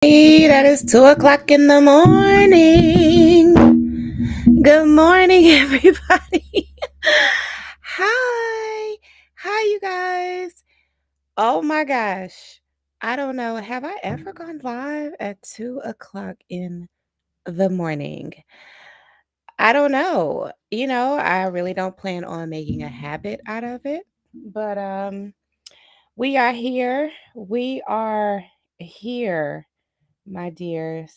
Hey, that is 2 o'clock in the morning. Good morning, everybody. Hi. Hi, you guys. Oh my gosh. I don't know. Have I ever gone live at 2 o'clock in the morning? I don't know. I really don't plan on making a habit out of it. But we are here. We are here, my dears.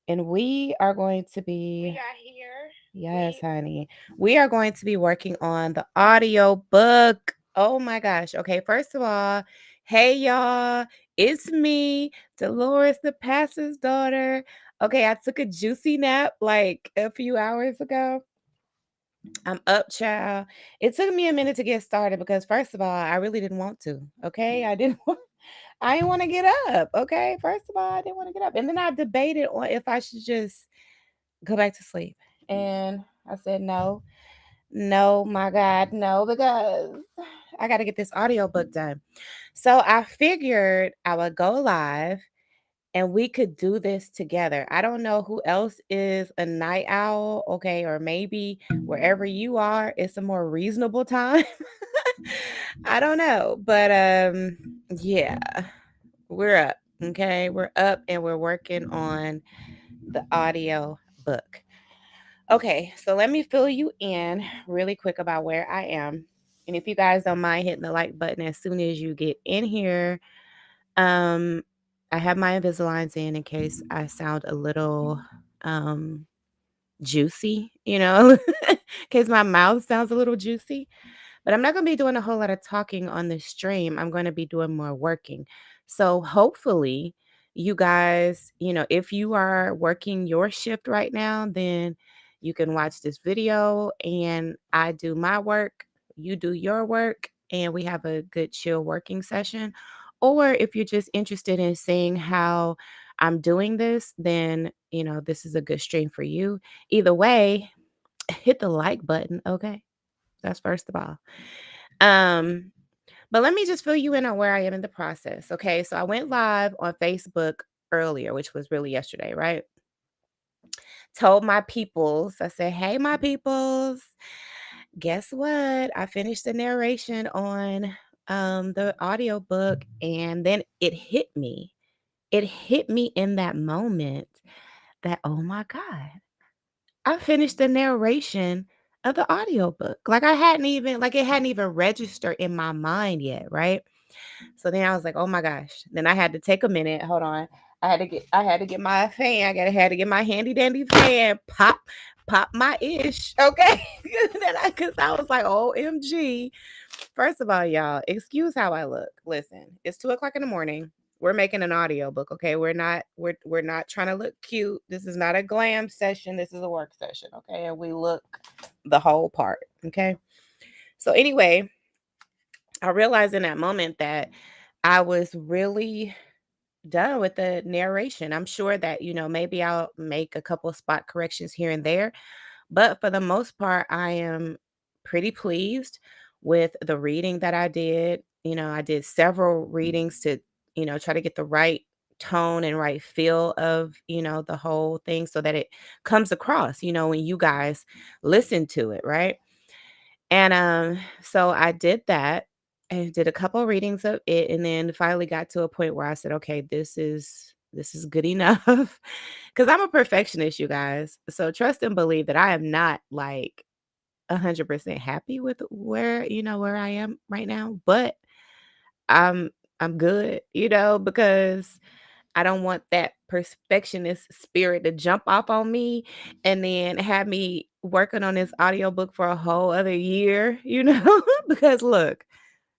And we are going to be, We are here. yes, honey. We are going to be working on the audio book. Oh my gosh. Okay, first of all, hey y'all, it's me, Delores, the pastor's daughter. Okay, I took a juicy nap like a few hours ago. I'm up, child. It took me a minute to get started because first of all, I really didn't want to. Okay. I didn't want to get up. Okay. First of all, I didn't want to get up. And then I debated on if I should just go back to sleep. And I said, no, no, my God, no, because I got to get this audiobook done. So I figured I would go live and we could do this together. I don't know who else is a night owl, okay, or maybe wherever you are, it's a more reasonable time. I don't know, but yeah, we're up, okay? We're up and we're working on the audio book. Okay, so let me fill you in really quick about where I am. And if you guys don't mind hitting the like button as soon as you get in here, um, I have my Invisaligns in case I sound a little juicy, in case my mouth sounds a little juicy. But I'm not going to be doing a whole lot of talking on the stream. I'm going to be doing more working. So hopefully, you guys, if you are working your shift right now, then you can watch this video and I do my work, you do your work, and we have a good chill working session. Or if you're just interested in seeing how I'm doing this, then, this is a good stream for you. Either way, hit the like button, okay? That's first of all. Um, but let me just fill you in on where I am in the process. Okay. So I went live on Facebook earlier, which was really yesterday, right? Told my peoples, I said, hey, my peoples, guess what? I finished the narration on the audiobook, and then it hit me. It hit me in that moment that, oh my God, I finished the narration of the audiobook. Like it hadn't even registered in my mind yet, right? So then I was like, "Oh my gosh." Then I had to take a minute. Hold on. I had to get my fan. I had to get my handy dandy fan. Pop my ish. Okay. Cause I was like, OMG. First of all, y'all, excuse how I look. Listen, it's 2 o'clock in the morning. We're making an audio book, okay? We're not trying to look cute. This is not a glam session. This is a work session, okay? And we look the whole part, okay? So anyway, I realized in that moment that I was really done with the narration. I'm sure that, maybe I'll make a couple of spot corrections here and there, but for the most part, I am pretty pleased with the reading that I did. I did several readings to, try to get the right tone and right feel of, the whole thing so that it comes across, when you guys listen to it, right? And so I did that and did a couple readings of it and then finally got to a point where I said, "Okay, this is good enough." Cuz I'm a perfectionist, you guys. So trust and believe that I am not like 100% happy with where I am right now, but I'm I'm good, because I don't want that perfectionist spirit to jump off on me and then have me working on this audiobook for a whole other year, because look,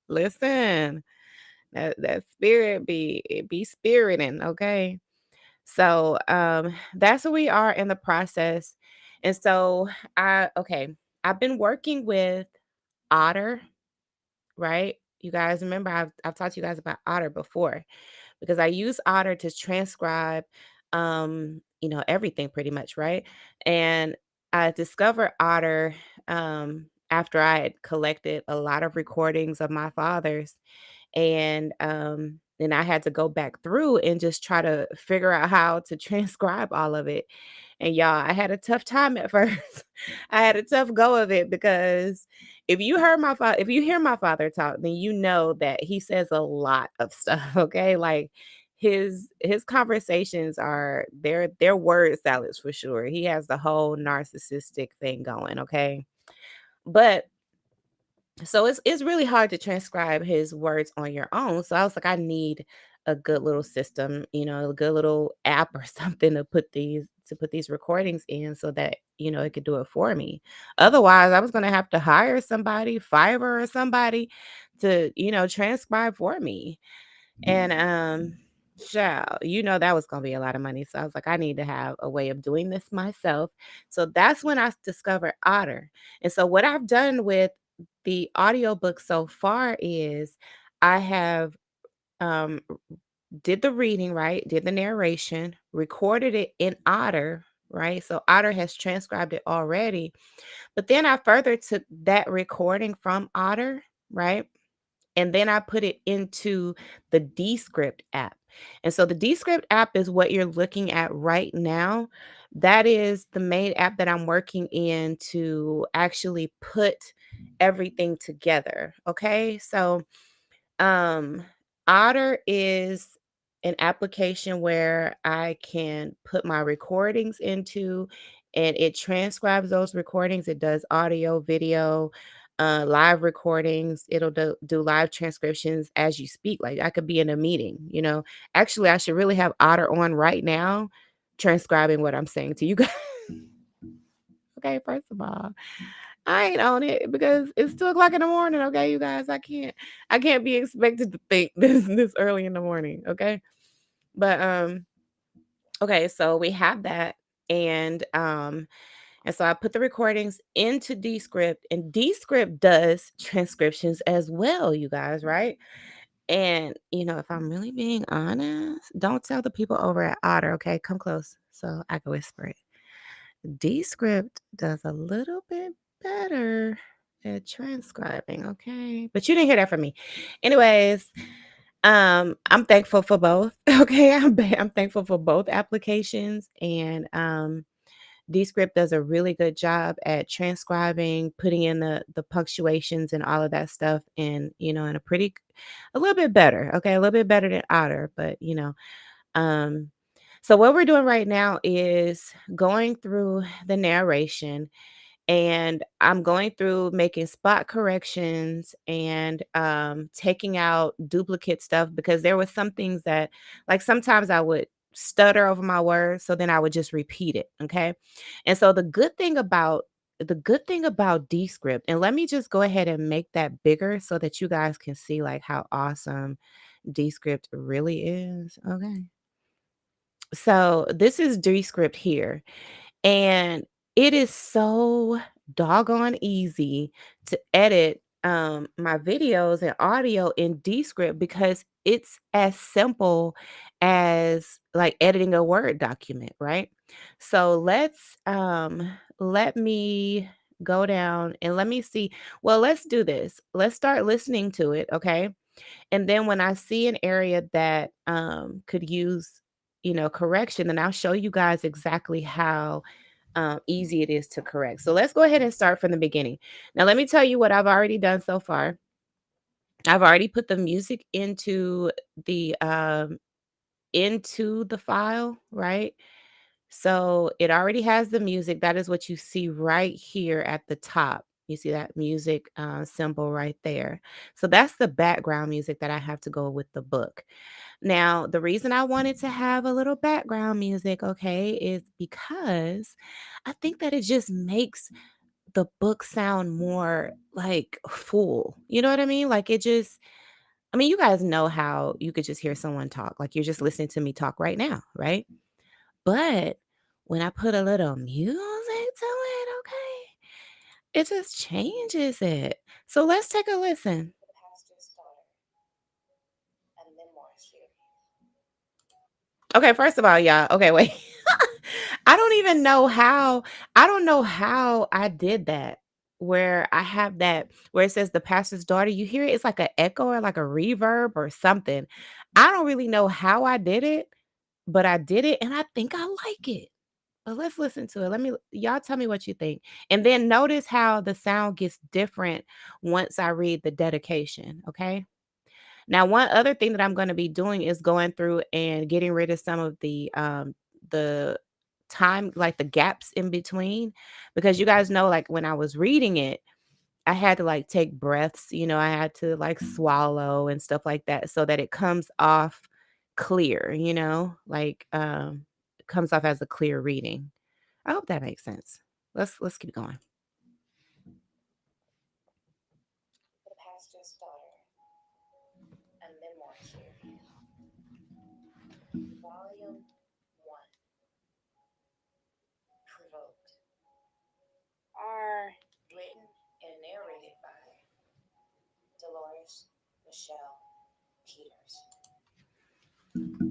listen, that spirit be spiriting, okay? So that's where we are in the process. And so I've been working with Otter, right? You guys remember I've talked to you guys about Otter before because I use Otter to transcribe everything pretty much, right? And I discovered Otter after I had collected a lot of recordings of my father's and Then I had to go back through and just try to figure out how to transcribe all of it. And y'all, I had a tough time at first. I had a tough go of it because if you hear my father talk, then you know that he says a lot of stuff, okay? Like his conversations are they're word salads for sure. He has the whole narcissistic thing going, okay? But so it's really hard to transcribe his words on your own. So I was like, I need a good little system, a good little app or something to put these recordings in so that, it could do it for me. Otherwise, I was gonna have to hire somebody, Fiverr or somebody to, transcribe for me. And child, that was gonna be a lot of money. So I was like, I need to have a way of doing this myself. So that's when I discovered Otter. And so what I've done with the audiobook so far is I have um did the reading, right? Did the narration, recorded it in Otter, right? So Otter has transcribed it already. But then I further took that recording from Otter, right? And then I put it into the Descript app. And so the Descript app is what you're looking at right now. That is the main app that I'm working in to actually put everything together. Okay. So um, Otter is an application where I can put my recordings into and it transcribes those recordings. It does audio, video, live recordings. It'll do live transcriptions as you speak. Like I could be in a meeting. Actually, I should really have Otter on right now, transcribing what I'm saying to you guys. Okay, first of all. I ain't on it because it's 2 o'clock in the morning, okay, you guys? I can't be expected to think this early in the morning, okay? But, okay, so we have that, and so I put the recordings into Descript, and Descript does transcriptions as well, you guys, right? And, if I'm really being honest, don't tell the people over at Otter, okay? Come close so I can whisper it. Descript does a little bit better at transcribing, okay? But you didn't hear that from me. Anyways, I'm thankful for both. Okay, I'm thankful for both applications, and Descript does a really good job at transcribing, putting in the punctuations and all of that stuff, and in a little bit better. Okay, a little bit better than Otter, but um, so what we're doing right now is going through the narration, and I'm going through making spot corrections and taking out duplicate stuff because there was some things that like sometimes I would stutter over my words, so then I would just repeat it. Okay. And so the good thing about Descript, and let me just go ahead and make that bigger so that you guys can see like how awesome Descript really is. Okay. So this is Descript here. And it is so doggone easy to edit my videos and audio in Descript because it's as simple as like editing a Word document, right? So let me go down and let me see. Well, let's do this. Let's start listening to it, okay? And then when I see an area that could use, correction, then I'll show you guys exactly how easy it is to correct. So let's go ahead and start from the beginning. Now, let me tell you what I've already done so far. I've already put the music into the file, right? So it already has the music. That is what you see right here at the top. You see that music symbol right there. So that's the background music that I have to go with the book. Now, the reason I wanted to have a little background music, okay, is because I think that it just makes the book sound more like full. You know what I mean? Like you guys know how you could just hear someone talk, like you're just listening to me talk right now, right? But when I put a little music to it, okay, it just changes it. So let's take a listen. Okay, first of all, y'all, okay, wait. I don't know how I did that, where I have that where it says the pastor's daughter, you hear it, it's like an echo or like a reverb or something. I don't really know how I did it, but I did it and I think I like it. But let's listen to it. Let me y'all tell me what you think. And then notice how the sound gets different once I read the dedication, okay? Now, one other thing that I'm gonna be doing is going through and getting rid of some of the time, like the gaps in between, because you guys know, like when I was reading it, I had to like take breaths, I had to like swallow and stuff like that so that it comes off clear, like it comes off as a clear reading. I hope that makes sense. Let's keep going. The pastor's daughter, a memoir series, volume 1, Provoked, are written and narrated by Delores Michelle Peters.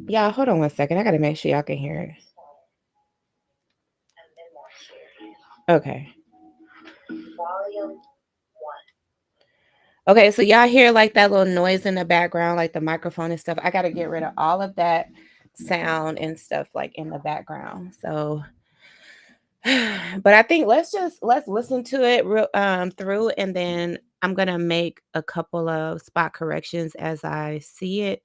Y'all, hold on one second. I gotta make sure y'all can hear it. Okay. Volume 1. Okay, so y'all hear like that little noise in the background, like the microphone and stuff. I gotta get rid of all of that sound and stuff like in the background. So but I think let's listen to it through, and then I'm gonna make a couple of spot corrections as I see it,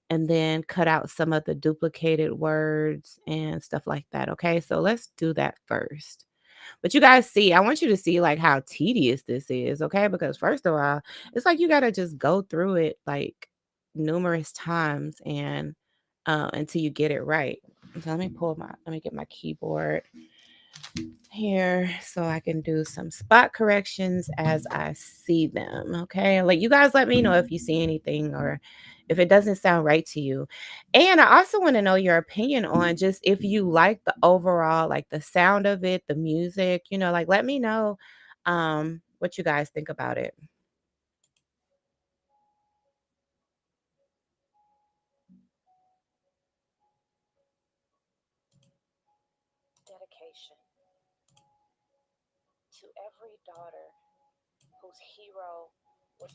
and then cut out some of the duplicated words and stuff like that. Okay, so let's do that first. But you guys see, I want you to see like how tedious this is, okay? Because first of all, it's like you gotta just go through it like numerous times and until you get it right. So let me get my keyboard here so I can do some spot corrections as I see them. Okay. Like you guys let me know if you see anything or if it doesn't sound right to you. And I also want to know your opinion on just if you like the overall, like the sound of it, the music, like let me know what you guys think about it. Dedication to every daughter whose hero was.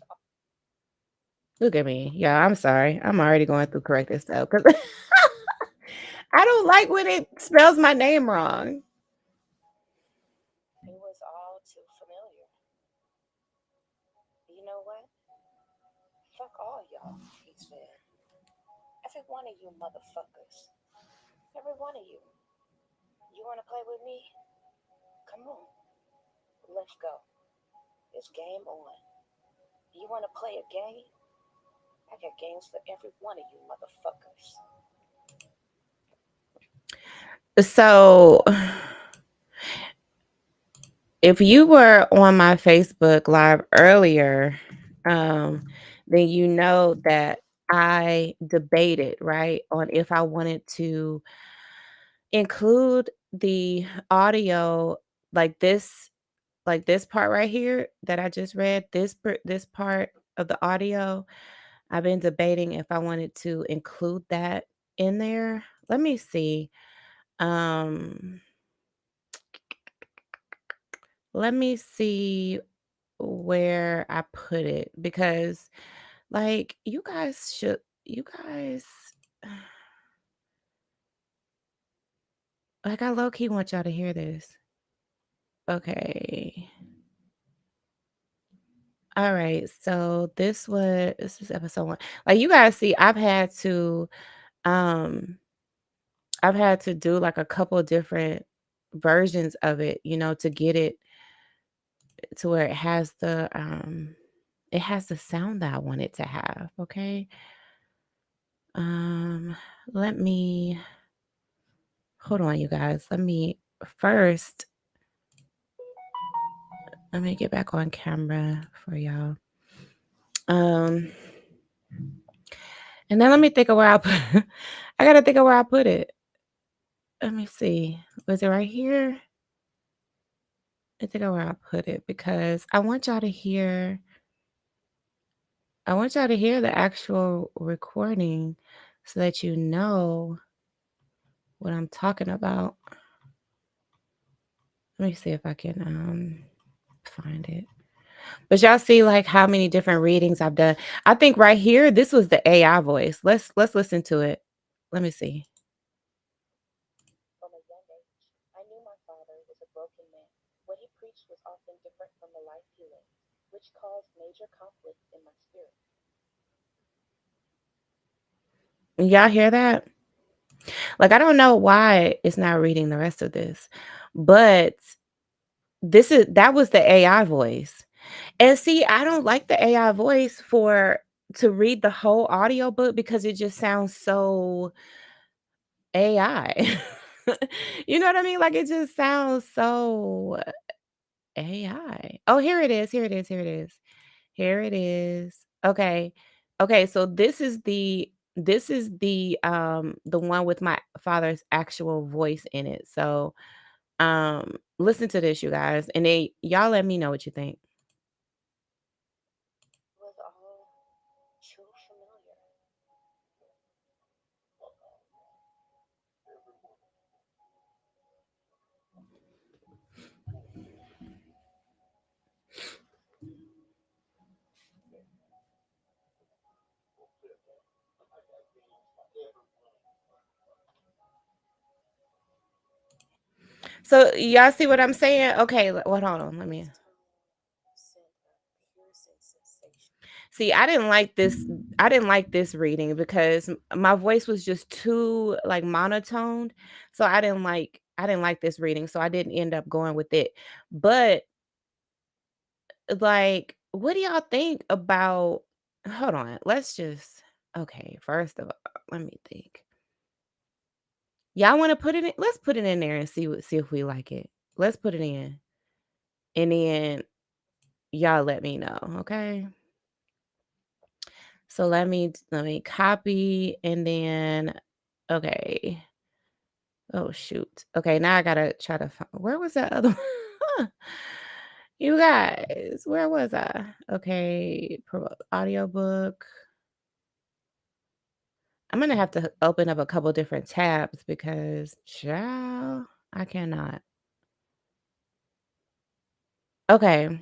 Look at me. Yeah, I'm sorry. I'm already going through correcting stuff because I don't like when it spells my name wrong. It was all too familiar. You know what? Fuck all y'all, he said. Every one of you motherfuckers. Every one of you. You want to play with me? Come on. Let's go. It's game on. You want to play a game? I got games for every one of you motherfuckers. So, if you were on my Facebook Live earlier, um, then you know that I debated, right, on if I wanted to include the audio like this part right here that I just read, this part of the audio. I've been debating if I wanted to include that in there. Let me see. Um, let me see where I put it because like you guys like I low key want y'all to hear this. Okay. All right. So this is episode 1. Like you guys see, um I've had to do like a couple different versions of it, to get it to where it has the sound that I want it to have, okay? Um let me hold on you guys. First let me get back on camera for y'all. Um and then let me think of where I put I got to think of where I put it. Let me see. Was it right here? I think of where I put it because I want y'all to hear the actual recording so that you know what I'm talking about. Let me see if I can find it. But y'all see like how many different readings I've done. I think right here, this was the AI voice. Let's listen to it. Let me see. From a young age, I knew my father was a broken man. What he preached was often different from the life he lived, which caused major conflict in my spirit. Y'all hear that? Like, I don't know why it's not reading the rest of this, but that was the AI voice. And see, I don't like the AI voice for to read the whole audiobook because it just sounds so AI. You know what I mean? Like it just sounds so AI. Oh, here it is. Here it is. Here it is. Here it is. Okay. Okay, so this is the one with my father's actual voice in it. So listen to this, you guys, and then y'all let me know what you think. Was all too familiar. So y'all see what I'm saying? Okay, what hold on, let me see. I didn't like this reading because my voice was just too like monotoned. So I didn't like this reading. So I didn't end up going with it. But like, what do y'all think about hold on, okay, first of all, let me think. Y'all want to put it in? Let's put it in there and see if we like it. Let's put it in. And then y'all let me know, okay? So let me copy and then okay. Oh shoot. Okay, now I gotta try to find where was that other one? You guys, where was I? Okay, audiobook. I'm gonna have to open up a couple different tabs because child, I cannot. Okay.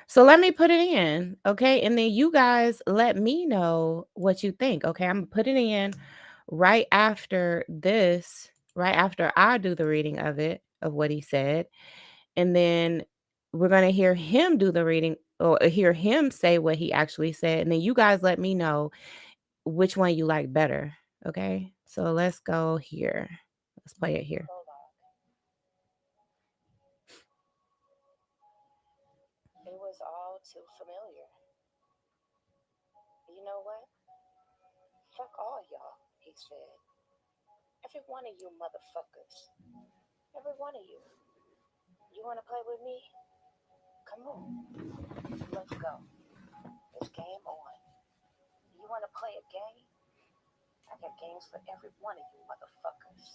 So let me put it in, okay? And then you guys let me know what you think, okay? I'm gonna put it in right after this, right after I do the reading of it, of what he said. And then we're gonna hear him do the reading or hear him say what he actually said. And then you guys let me know which one you like better, okay? So let's go here. Let's play it here. It was all too familiar. You know what? Fuck all y'all, he said. Every one of you motherfuckers. Every one of you. You want to play with me? Come on. Let's go. It's game on. You want to play a game? I got games for every one of you motherfuckers.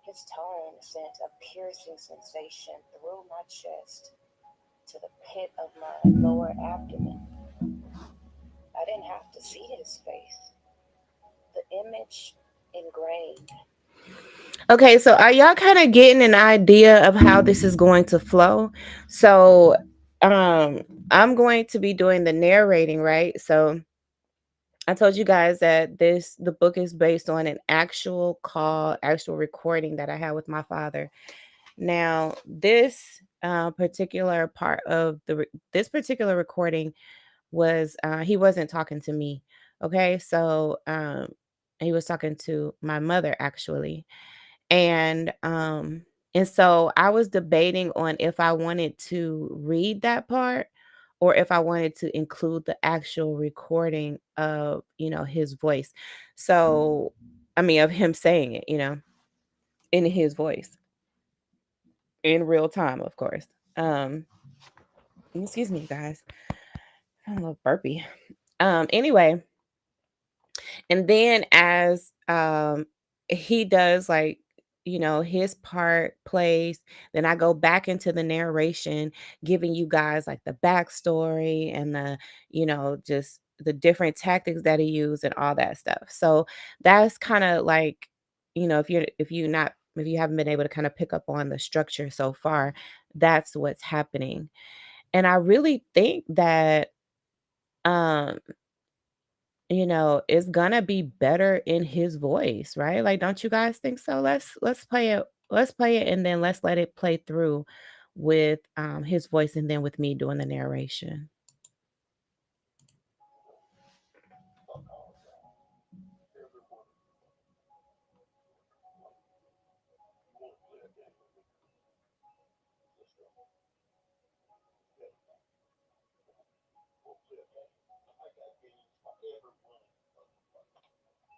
His tone sent a piercing sensation through my chest to the pit of my lower abdomen. I didn't have to see his face. The image ingrained. Okay, so are y'all kind of getting an idea of how this is going to flow? So, um, I'm going to be doing the narrating, right? So, I told you guys that the book is based on an actual recording that I had with my father. Now, this particular part of this particular recording was he wasn't talking to me. Okay, so he was talking to my mother actually, and so I was debating on if I wanted to read that part or if I wanted to include the actual recording of, his voice. So, I mean, of him saying it, in his voice in real time, of course. Um, excuse me, guys. I'm a little burpy. Anyway, and then as he does like his part plays. Then I go back into the narration, giving you guys like the backstory and just the different tactics that he used and all that stuff. So that's kind of like, if you haven't been able to kind of pick up on the structure so far, that's what's happening. And I really think that um it's gonna be better in his voice, right? Like, don't you guys think so? Let's play it. Let's play it, and then let's let it play through with his voice, and then with me doing the narration.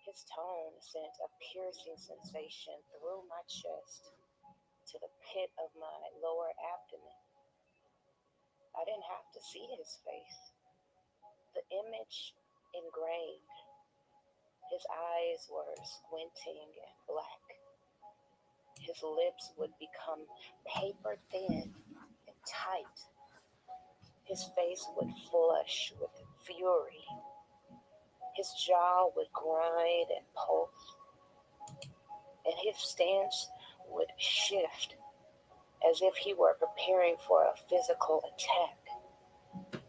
His tone sent a piercing sensation through my chest to the pit of my lower abdomen. I didn't have to see his face. The image ingrained. His eyes were squinting and black. His lips would become paper thin and tight. His face would flush with fury. His jaw would grind and pulse, and his stance would shift as if he were preparing for a physical attack.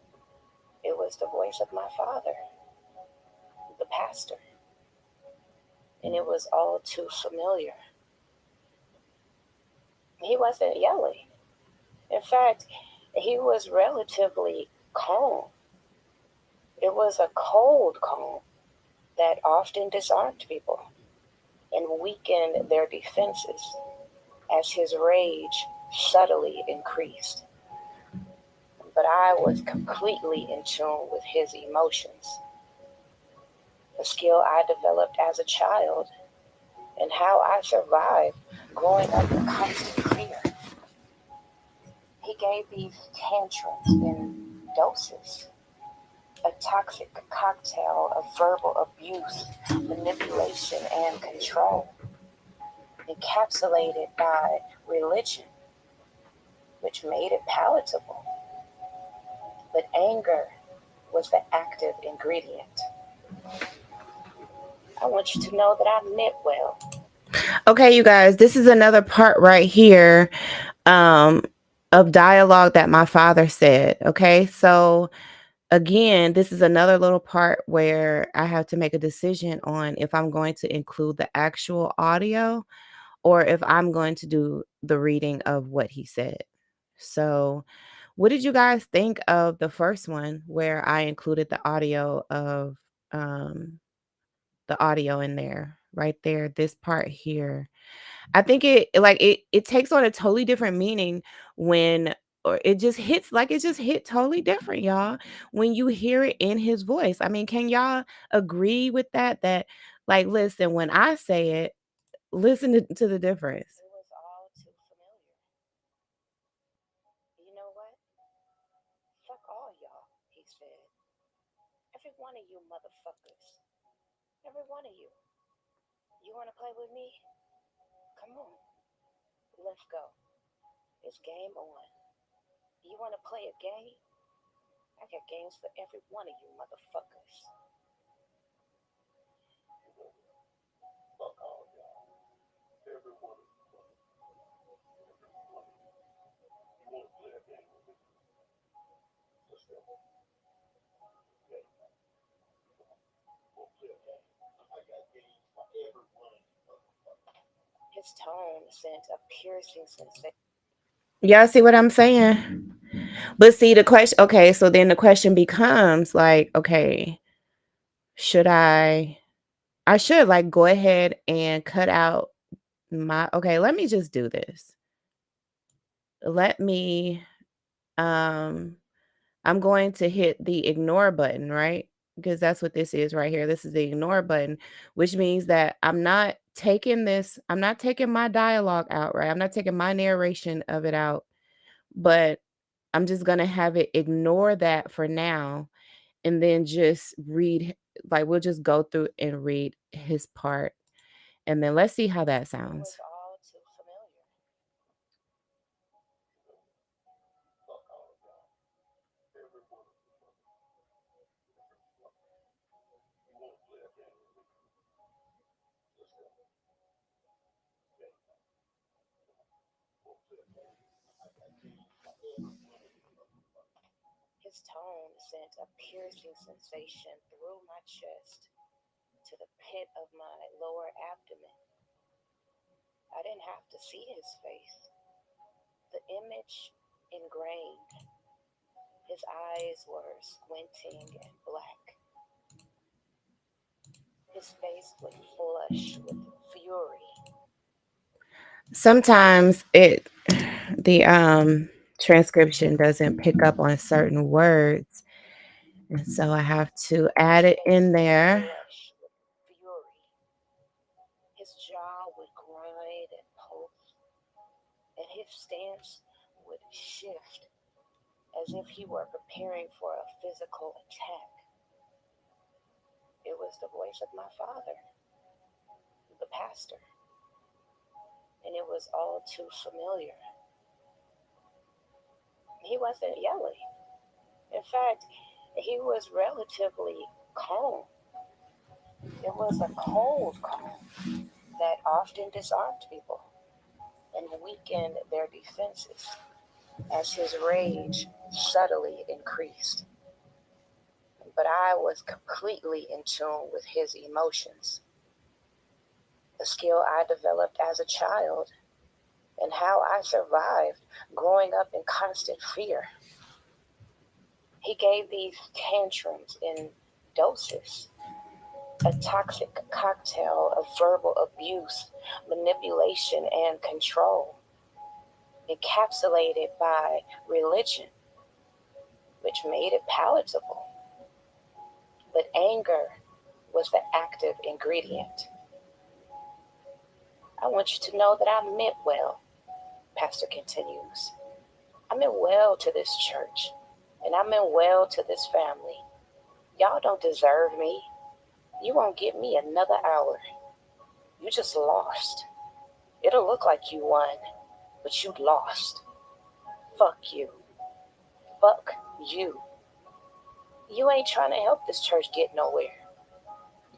It was the voice of my father, the pastor, and it was all too familiar. He wasn't yelling. In fact, he was relatively calm. It was a cold calm that often disarmed people and weakened their defenses as his rage subtly increased. But I was completely in tune with his emotions, a skill I developed as a child, and how I survived growing up in constant fear. He gave these tantrums in doses, a toxic cocktail of verbal abuse, manipulation, and control, encapsulated by religion, which made it palatable. But anger was the active ingredient. I want you to know that I meant well. Okay, you guys, this is another part right here um, of dialogue that my father said. Okay, so again, this is another little part where I have to make a decision on if I'm going to include the actual audio or if I'm going to do the reading of what he said. So, what did you guys think of the first one where I included um the audio in there, right there, this part here? I think it takes on a totally different meaning when or it just hit totally different, y'all, when you hear it in his voice. I mean, can y'all agree with that? That like, listen, when I say it, listen to the difference. It was all too familiar. You know what? Fuck all y'all, he said. Every one of you motherfuckers. Every one of you. You want to play with me? Come on. Let's go. It's game on. You want to play a game? I got games for every one of you motherfuckers. His tone sent a piercing sensation. Y'all see what I'm saying? But see the question, okay, so then the question becomes like, okay, should I should like go ahead and cut out my okay, let me just do this. Let me um I'm going to hit the ignore button, right? Because that's what this is right here. This is the ignore button, which means that I'm not taking my dialogue out, right? I'm not taking my narration of it out, but I'm just going to have it ignore that for now and then just read, like, we'll just go through and read his part. And then let's see how that sounds. His tone sent a piercing sensation through my chest to the pit of my lower abdomen. I didn't have to see his face. The image ingrained. His eyes were squinting and black. His face was flush with fury. Sometimes the transcription doesn't pick up on certain words, and so I have to add it in there. Flush with fury. His jaw would grind and pulse, and his stance would shift as if he were preparing for a physical attack. It was the voice of my father, the pastor, and it was all too familiar. He wasn't yelling. In fact, he was relatively calm. It was a cold calm that often disarmed people and weakened their defenses as his rage subtly increased. But I was completely in tune with his emotions, a skill I developed as a child and how I survived growing up in constant fear. He gave these tantrums in doses, a toxic cocktail of verbal abuse, manipulation, and control, encapsulated by religion, which made it palatable. But anger was the active ingredient. I want you to know that I meant well, Pastor continues. I meant well to this church, and I meant well to this family. Y'all don't deserve me. You won't get me another hour. You just lost. It'll look like you won, but you lost. Fuck you. Fuck you. You ain't trying to help this church get nowhere.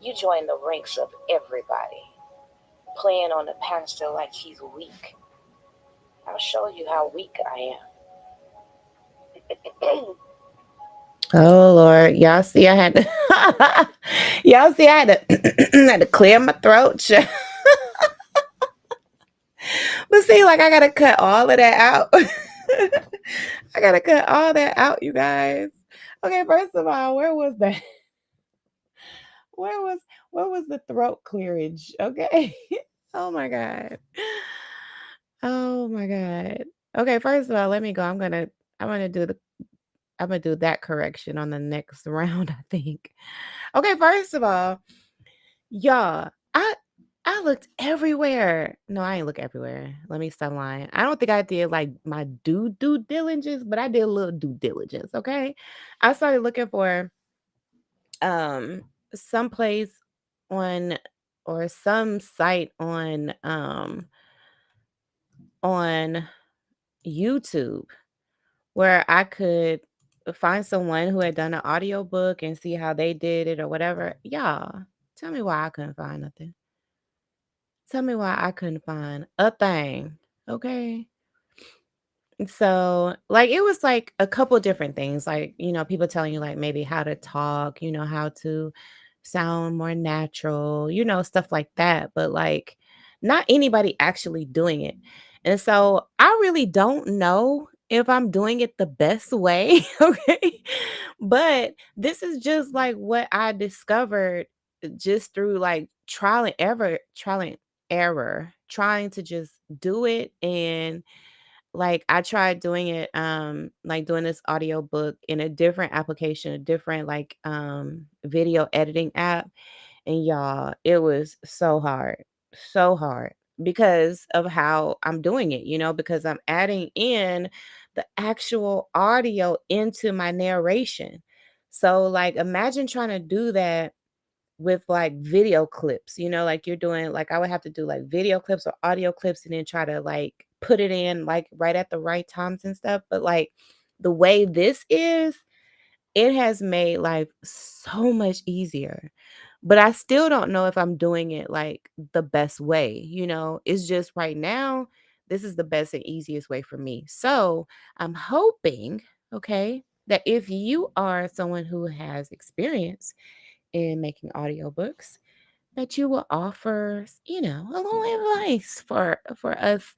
You join the ranks of everybody, playing on the pastor like he's weak. I'll show you how weak I am. Oh Lord, y'all see I had to y'all see I had to had to clear my throat. But see, like I gotta cut all of that out. I gotta cut all that out, you guys. Okay, first of all, where was that? Where was where was the throat clearage? Okay. Oh my God. Oh my God. Okay, first of all, let me go. I'm gonna do the I'm gonna do that correction on the next round, I think. Okay, first of all, y'all, I looked everywhere. No, I ain't look everywhere. Let me stop lying. I don't think I did like my due diligence, but I did a little due diligence. Okay, I started looking for um some place on or some site on YouTube where I could find someone who had done an audiobook and see how they did it or whatever. Y'all, tell me why I couldn't find nothing. Tell me why I couldn't find a thing. Okay. So, like, it was like a couple different things, like, people telling you, like, maybe how to talk, how to sound more natural, stuff like that. But, like, not anybody actually doing it. And so I really don't know if I'm doing it the best way. Okay. But this is just like what I discovered just through like trial and error, trying to just do it. And like, I tried doing it, like, doing this audiobook in a different application, a different, like, video editing app, and y'all, it was so hard because of how I'm doing it, because I'm adding in the actual audio into my narration. So, like, imagine trying to do that with like video clips, like you're doing like I would have to do like video clips or audio clips and then try to like put it in like right at the right times and stuff. But like the way this is, it has made life so much easier. But I still don't know if I'm doing it like the best way, you know? It's just right now, this is the best and easiest way for me. So I'm hoping, okay, that if you are someone who has experience in making audiobooks, that you will offer, a little advice for us,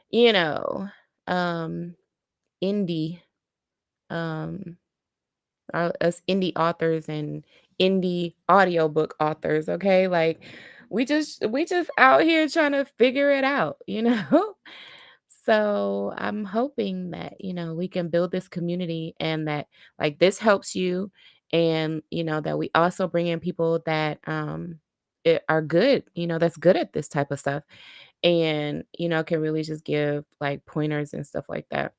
you know, um, indie, um, us indie authors and indie audiobook authors, okay? Like we just out here trying to figure it out, you know? So I'm hoping that, we can build this community and that like this helps you and that we also bring in people that are good, that's good at this type of stuff and can really just give like pointers and stuff like that.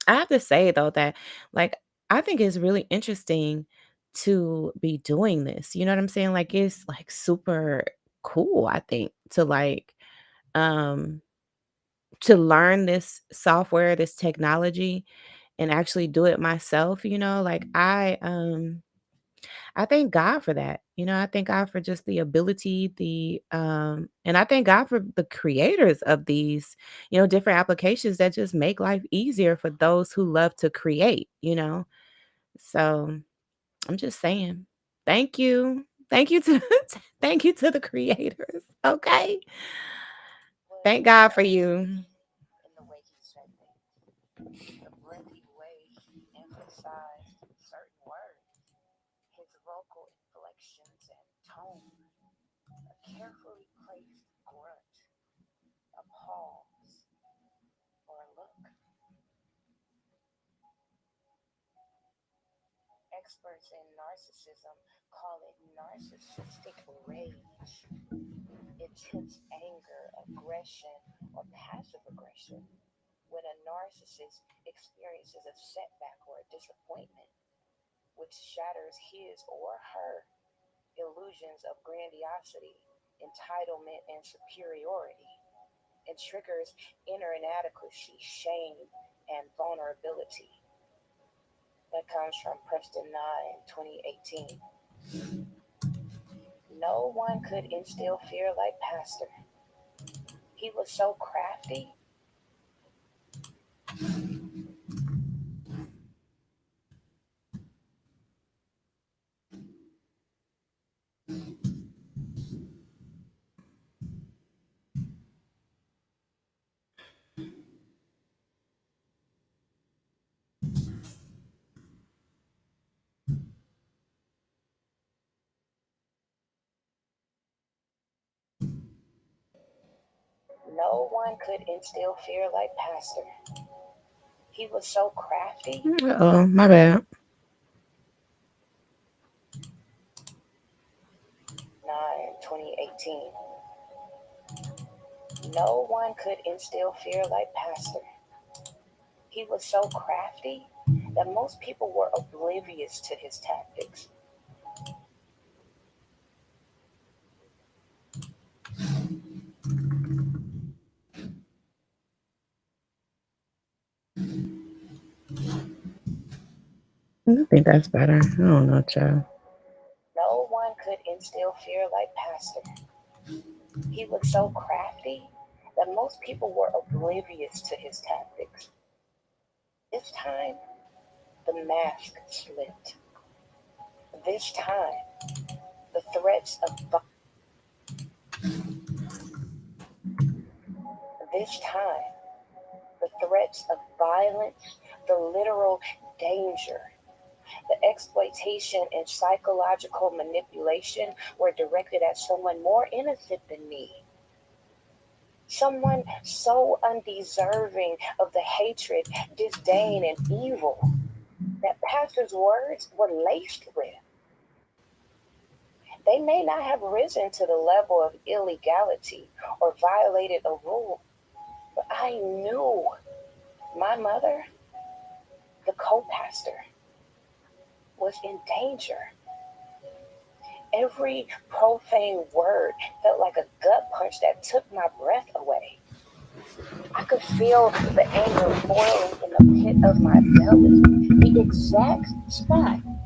I have to say though that like I think it's really interesting to be doing this. You know what I'm saying? Like it's like super cool, I think, um to learn this software, this technology and actually do it myself, like I thank God for that. I thank God for just the ability, and I thank God for the creators of these, different applications that just make life easier for those who love to create. So I'm just saying, thank you. Thank you to thank you to the creators. Okay. Thank God for you. Oh, my bad. I think that's better. I don't know, child.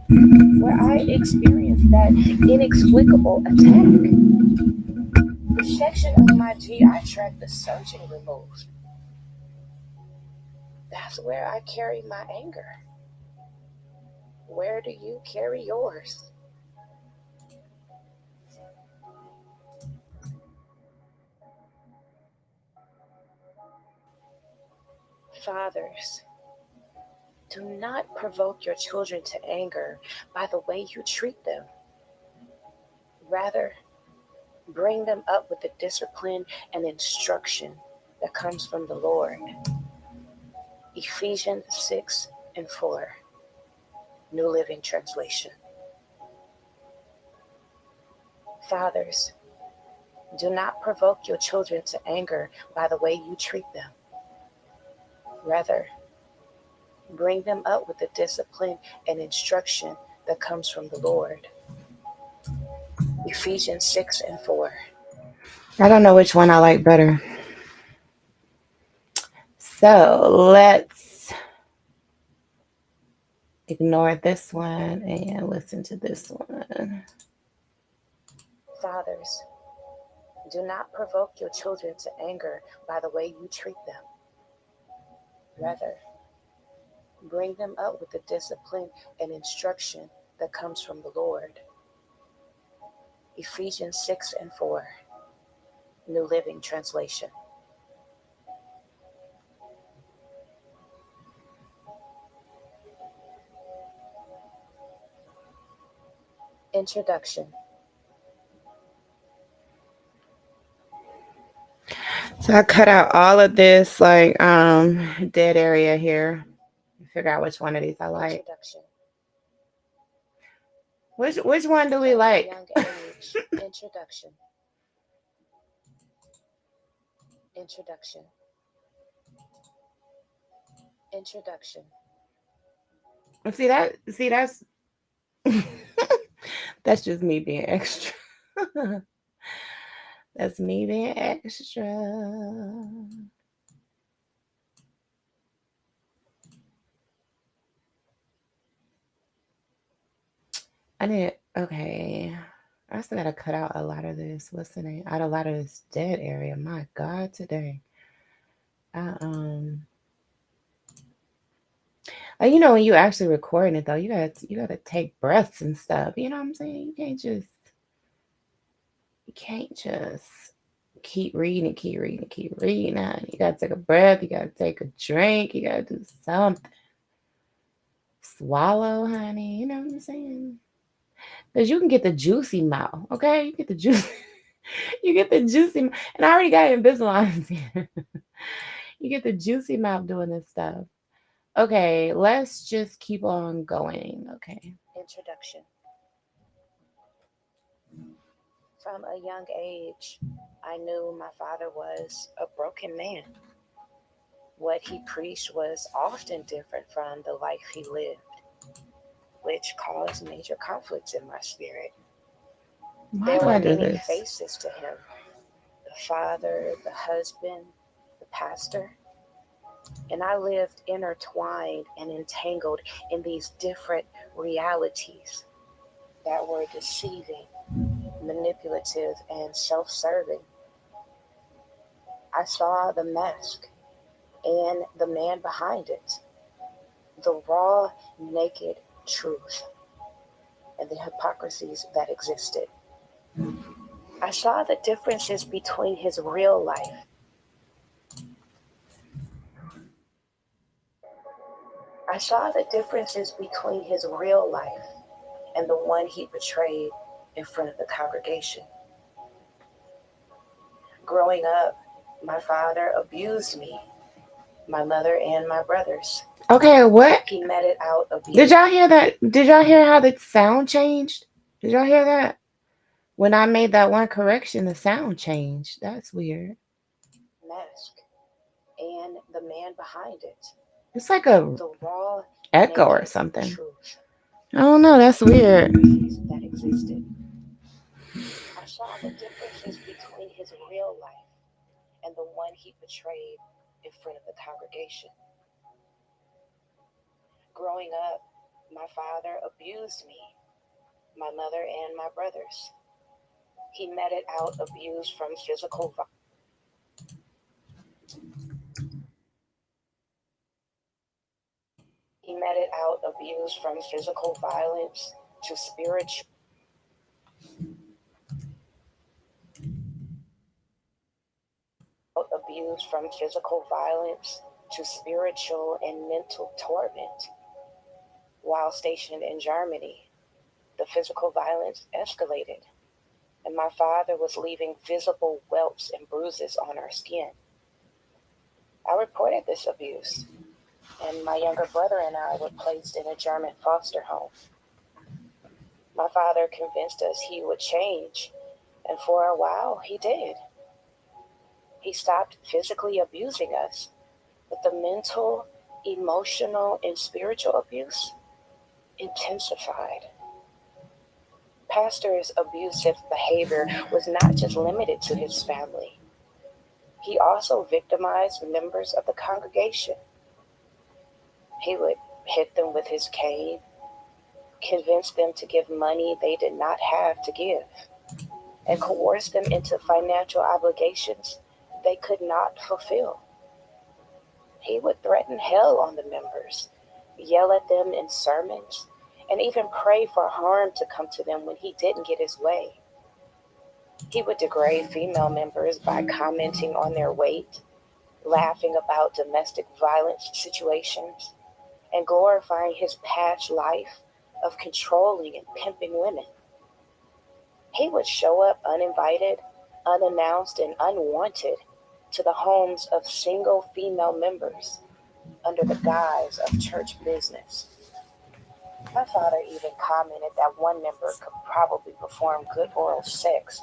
where I experienced that inexplicable attack. The section of my GI tract, the surgeon removed. That's where I carry my anger. Where do you carry yours? Fathers, do not provoke your children to anger by the way you treat them. Rather, bring them up with the discipline and instruction that comes from the Lord. Ephesians 6 and 4, New Living Translation. Fathers, do not provoke your children to anger by the way you treat them. Rather, bring them up with the discipline and instruction that comes from the Lord. Ephesians 6 and 4. I don't know which one I like better. So let's ignore this one and listen to this one. Fathers, do not provoke your children to anger by the way you treat them. Rather, bring them up with the discipline and instruction that comes from the Lord. Ephesians 6 and 4, New Living Translation. Introduction. So I cut out all of this dead area here. Figure out which one of these I like. Which one do we like? Introduction. Introduction. Introduction. That's that's just me being extra. That's me being extra. I didn't. Okay. I still gotta cut out a lot of this. What's the name? Out a lot of this dead area. My God, today. I you know, when you actually recording it though, you gotta take breaths and stuff. You know what I'm saying? You can't just keep reading, keep reading, keep reading. Now you gotta take a breath. You gotta take a drink. You gotta do something. Swallow, honey. You know what I'm saying? Because you can get the juicy mouth, okay? You get the juice. You get the juicy, and I already got Invisalign here. You get the juicy mouth doing this stuff. Okay, let's just keep on going. Okay. Introduction. From a young age, I knew my father was a broken man. What he preached was often different from the life he lived, which caused major conflicts in my spirit. Why do I do this? There were many faces to him: the father, the husband, the pastor. And I lived intertwined and entangled in these different realities that were deceiving, manipulative, and self serving. I saw the mask and the man behind it, the raw, naked truth, and the hypocrisies that existed. I saw the differences between his real life I saw the differences between his real life and the one he portrayed in front of the congregation. Growing up, my father abused me, my mother, and my brothers. Okay, what? He meted out abuse. Did y'all hear that? Did y'all hear how the sound changed? Did y'all hear that? When I made that one correction, the sound changed. That's weird. Mask and the man behind it. It's like a raw echo or something. Truth. I don't know. That's weird. That existed. I saw the differences between his real life and the one he portrayed in front of the congregation. Growing up, My father abused me, my mother, and my brothers. He meted out abuse from physical violence. He meted out abuse from physical violence to spiritual abuse from physical violence to spiritual and mental torment. While stationed in Germany, the physical violence escalated, and my father was leaving visible welts and bruises on our skin. I reported this abuse, and my younger brother and I were placed in a German foster home. My father convinced us he would change, and for a while he did. He stopped physically abusing us, but the mental, emotional, and spiritual abuse intensified. Pastor's abusive behavior was not just limited to his family. He also victimized members of the congregation. He would hit them with his cane, convince them to give money they did not have to give, and coerce them into financial obligations they could not fulfill. He would threaten hell on the members, yell at them in sermons, and even pray for harm to come to them when he didn't get his way. He would degrade female members by commenting on their weight, laughing about domestic violence situations, and glorifying his past life of controlling and pimping women. He would show up uninvited, unannounced, and unwanted to the homes of single female members under the guise of church business. My father even commented that one member could probably perform good oral sex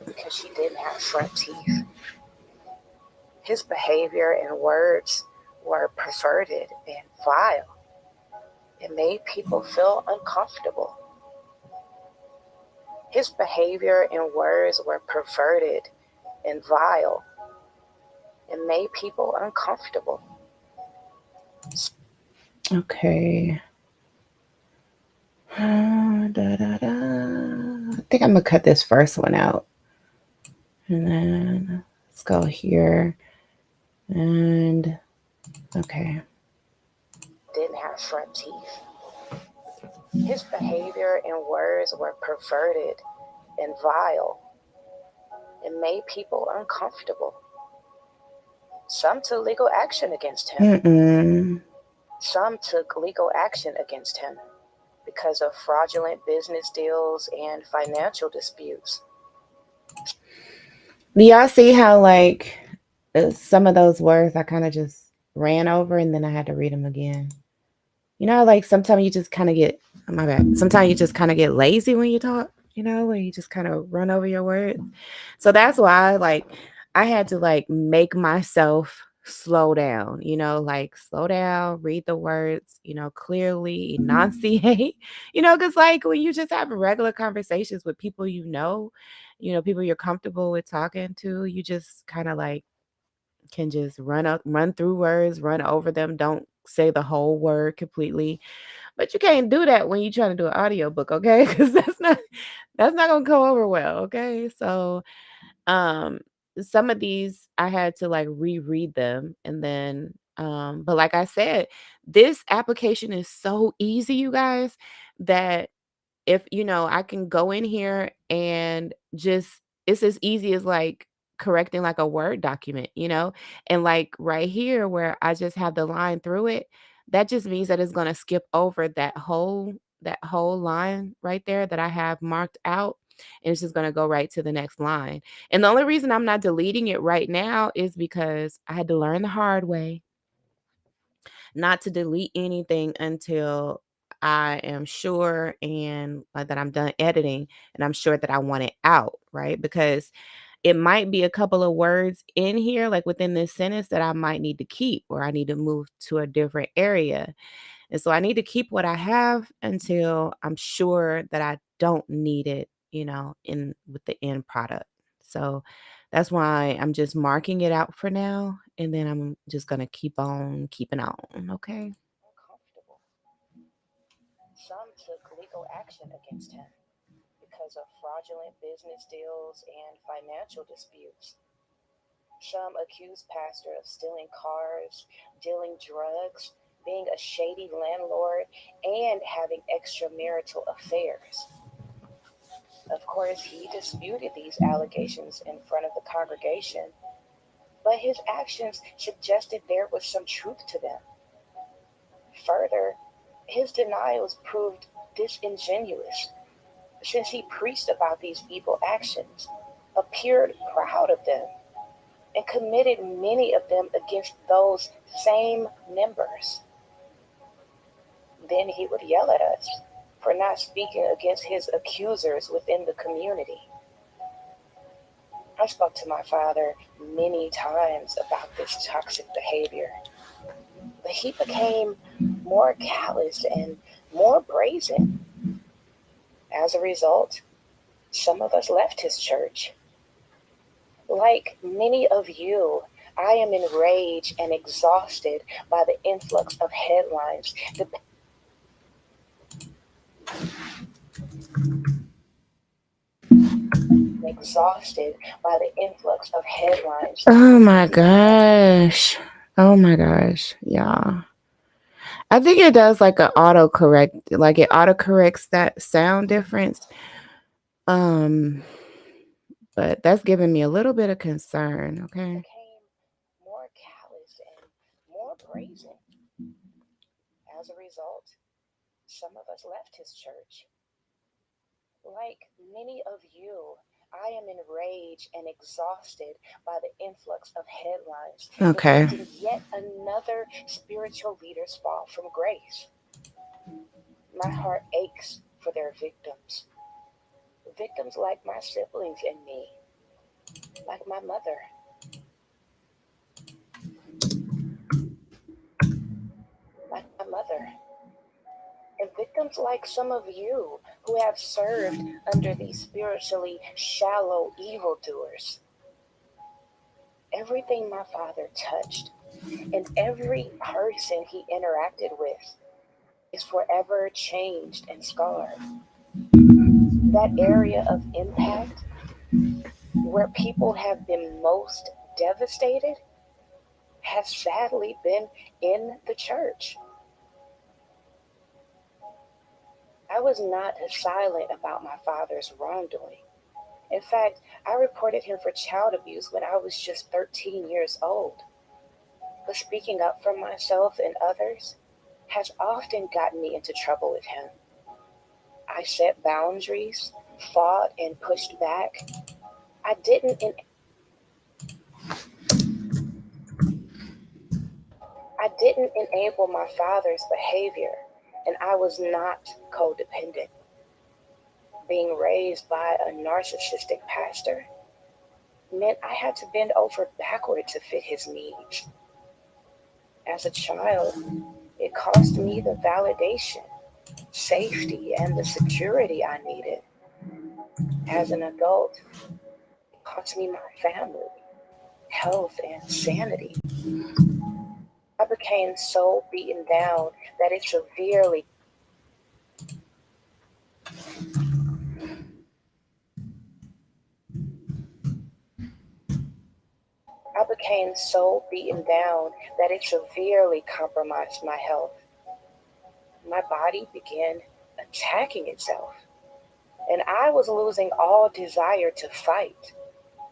because she didn't have front teeth. His behavior and words were perverted and vile. It made people feel uncomfortable. His behavior and words were perverted and vile. It made people uncomfortable. Okay. I think I'm going to cut this first one out. And then let's go here. And okay. Didn't have front teeth. His behavior and words were perverted and vile. It made people uncomfortable. Some took legal action against him. Some took legal action against him because of fraudulent business deals and financial disputes. Do y'all see how, like, some of those words I kind of just ran over and then I had to read them again? You know, like sometimes you just kind of get, oh, my bad. Sometimes you just kind of get lazy when you talk, you know, where you just kind of run over your words. So that's why, like, I had to, like, make myself slow down, you know, like slow down, read the words, you know, clearly, enunciate, you know, because, like, when you just have regular conversations with people, you know, people you're comfortable with talking to, you just kind of like can just run through words, run over them, don't say the whole word completely. But you can't do that when you're trying to do an audiobook, okay? Because that's not gonna go over well, okay? So um some of these I had to like reread them and then but like I said, this application is so easy, you guys, that if you know, I can go in here and just it's as easy as like correcting like a Word document, you know? And like right here where I just have the line through it, that just means that it's going to skip over that whole line right there that I have marked out, and it's just going to go right to the next line. And the only reason I'm not deleting it right now is because I had to learn the hard way not to delete anything until I am sure and that I'm done editing and I'm sure that I want it out, right? Because it might be a couple of words in here, like within this sentence, that I might need to keep or I need to move to a different area. And so I need to keep what I have until I'm sure that I don't need it, you know, in with the end product. So that's why I'm just marking it out for now. And then I'm just going to keep on keeping on. Okay. action against him because of fraudulent business deals and financial disputes. Some accused Pastor of stealing cars, dealing drugs, being a shady landlord, and having extramarital affairs. Of course, he disputed these allegations in front of the congregation, but his actions suggested there was some truth to them. Further, his denials proved disingenuous, since he preached about these evil actions, appeared proud of them, and committed many of them against those same members. Then he would yell at us for not speaking against his accusers within the community. I spoke to my father many times about this toxic behavior, but he became more callous and more brazen. As a result, some of us left his church. Like many of you, I am enraged and exhausted by the influx of headlines. Exhausted by the influx of headlines. Oh my gosh. Oh my gosh. Yeah. I think it does like an autocorrect, like it autocorrects that sound difference. But that's giving me a little bit of concern, okay? Became more callous and more brazen. As a result, some of us left his church. Like many of you, I am enraged and exhausted by the influx of headlines. Okay. Yet another spiritual leader's fall from grace. My heart aches for their victims. Victims like my siblings and me, like my mother. Like my mother. And victims like some of you who have served under these spiritually shallow evildoers. Everything my father touched and every person he interacted with is forever changed and scarred. That area of impact where people have been most devastated has sadly been in the church. I was not silent about my father's wrongdoing. In fact, I reported him for child abuse when I was just 13 years old. But speaking up for myself and others has often gotten me into trouble with him. I set boundaries, fought and pushed back. I didn't enable my father's behavior, and I was not codependent. Being raised by a narcissistic pastor meant I had to bend over backward to fit his needs. As a child, it cost me the validation, safety, and the security I needed. As an adult, it cost me my family, health, and sanity. I became so beaten down that it severely compromised my health. My body began attacking itself, and I was losing all desire to fight.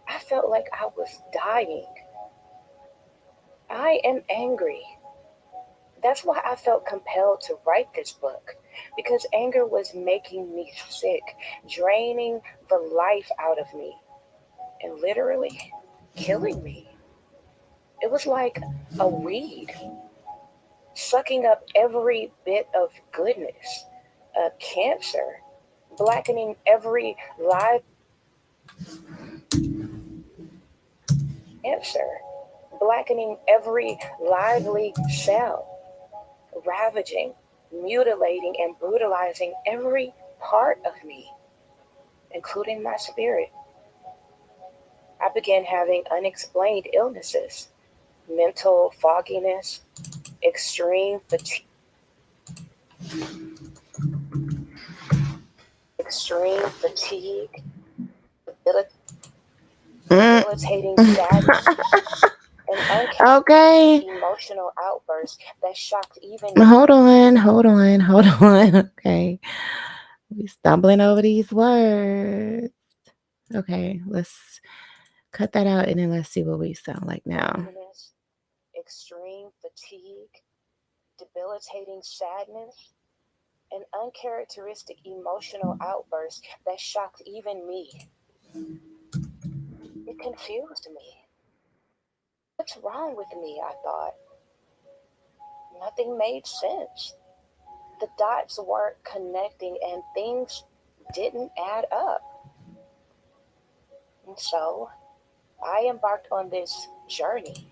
I felt like I was dying. I am angry. That's why I felt compelled to write this book, because anger was making me sick, draining the life out of me, and literally killing me. It was like a weed, sucking up every bit of goodness, a cancer, blackening every live lively cell, ravaging, mutilating, and brutalizing every part of me, including my spirit. I began having unexplained illnesses, mental fogginess, extreme fatigue, extreme fatigue, debilitating sadness, and Okay. emotional outbursts that shocked even Hold on. Okay. We stumbling over these words. Okay, let's cut that out and then let's see what we sound like now. extreme fatigue, debilitating sadness, an uncharacteristic emotional outburst that shocked even me. It confused me. What's wrong with me? I thought. Nothing made sense. The dots weren't connecting and things didn't add up. And so I embarked on this journey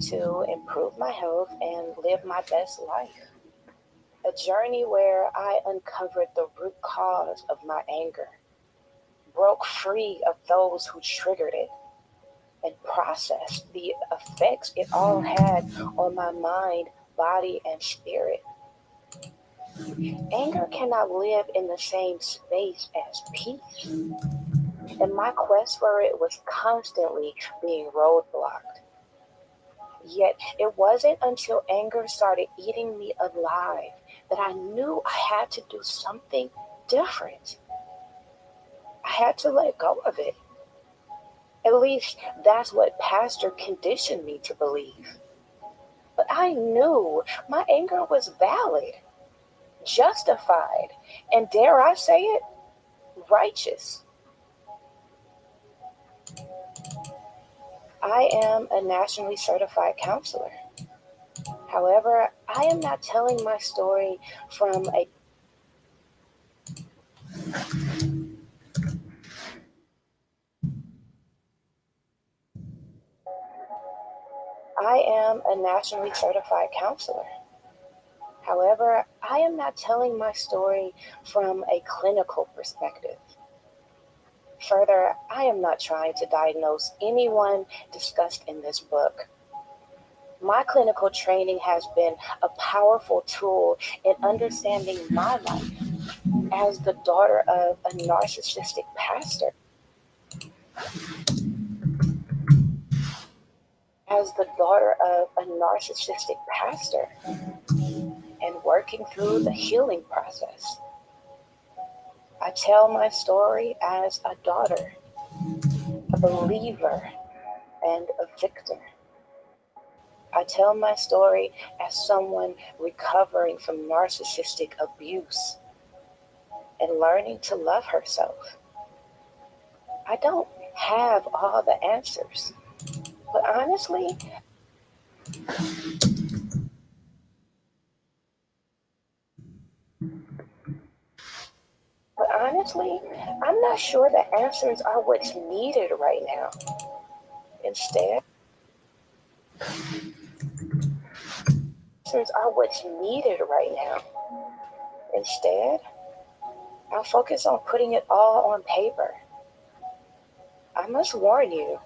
to improve my health and live my best life. A journey where I uncovered the root cause of my anger, broke free of those who triggered it, and processed the effects it all had on my mind, body, and spirit. Anger cannot live in the same space as peace, and my quest for it was constantly being roadblocked. Yet it wasn't until anger started eating me alive that I knew I had to do something different. I had to let go of it. At least that's what Pastor conditioned me to believe. But I knew my anger was valid, justified, and dare I say it, righteous. I am a nationally certified counselor. However, I am not telling my story from a I am a nationally certified counselor. However, I am not telling my story from a clinical perspective. Further, I am not trying to diagnose anyone discussed in this book. My clinical training has been a powerful tool in understanding my life as the daughter of a narcissistic pastor. As the daughter of a narcissistic pastor and working through the healing process. I tell my story as a daughter, a believer, and a victor. I tell my story as someone recovering from narcissistic abuse and learning to love herself. I don't have all the answers, but honestly, I'm not sure the answers are what's needed right now. Instead, answers are what's needed right now. Instead, I'll focus on putting it all on paper. I must warn you,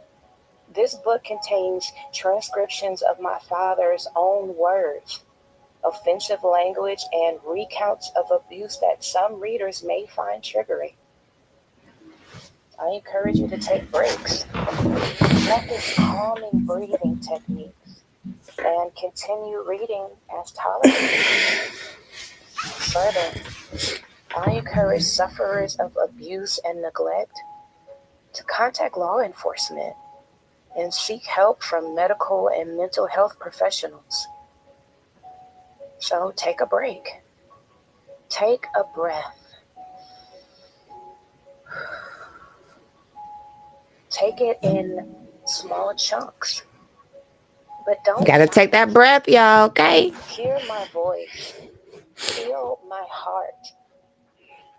this book contains transcriptions of my father's own words, offensive language, and recounts of abuse that some readers may find triggering. I encourage you to take breaks, practice calming breathing techniques, and continue reading as tolerated. Further, I encourage sufferers of abuse and neglect to contact law enforcement and seek help from medical and mental health professionals. So take a break. Take a breath. Take it in small chunks. But don't Gotta take that breath, y'all, okay? Hear my voice. Feel my heart.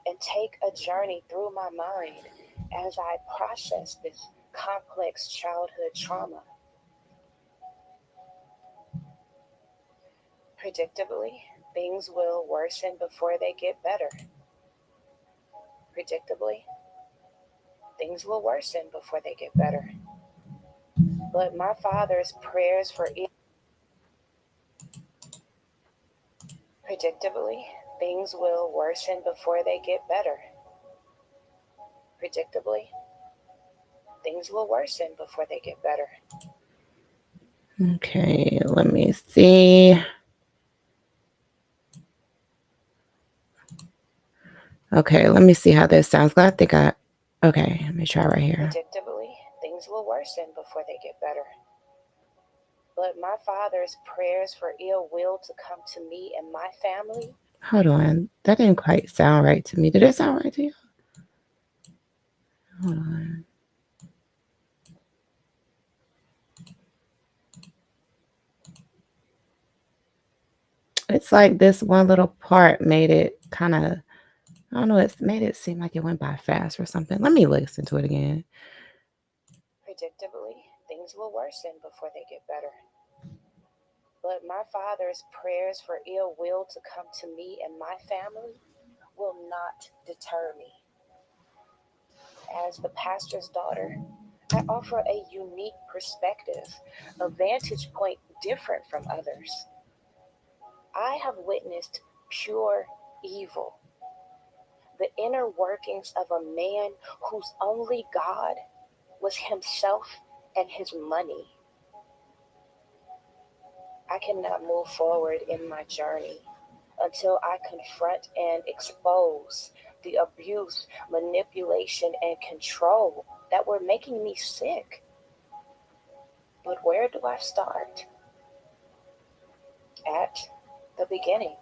And take a journey through my mind as I process this complex childhood trauma. Predictably, things will worsen before they get better. Predictably, things will worsen before they get better. But my father's prayers for it. Predictably, things will worsen before they get better. Predictably, things will worsen before they get better. Okay, let me see. Okay, let me see how this sounds. I think okay, let me try right here. Predictably, things will worsen before they get better. But my father's prayers for ill will to come to me and my family. Hold on. That didn't quite sound right to me. Did it sound right to you? Hold on. It's like this one little part made it kind of, I don't know, it's made it seem like it went by fast or something. Let me listen to it again. Predictably, things will worsen before they get better. But my father's prayers for ill will to come to me and my family will not deter me. As the pastor's daughter, I offer a unique perspective, a vantage point different from others. I have witnessed pure evil, the inner workings of a man whose only God was himself and his money. I cannot move forward in my journey until I confront and expose the abuse, manipulation, and control that were making me sick. But where do I start? At the beginning.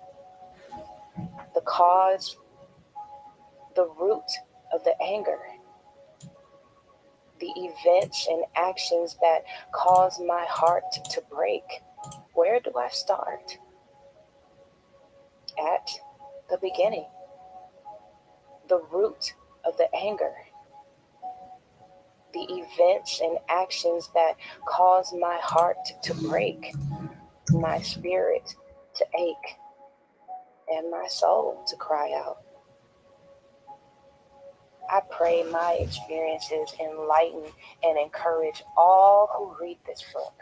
The cause, the root of the anger, the events and actions that cause my heart to break. Where do I start? At the beginning. The root of the anger, the events and actions that cause my heart to break, my spirit to ache, and my soul to cry out. I pray my experiences enlighten and encourage all who read this book.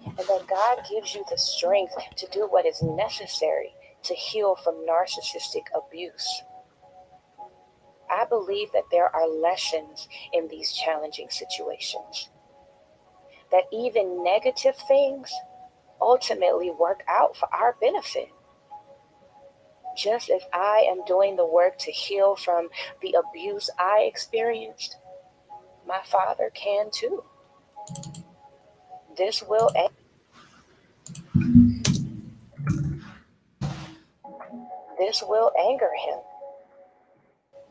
And that God gives you the strength to do what is necessary to heal from narcissistic abuse. I believe that there are lessons in these challenging situations. That even negative things ultimately work out for our benefit. Just as I am doing the work to heal from the abuse I experienced, my father can too. This will anger him,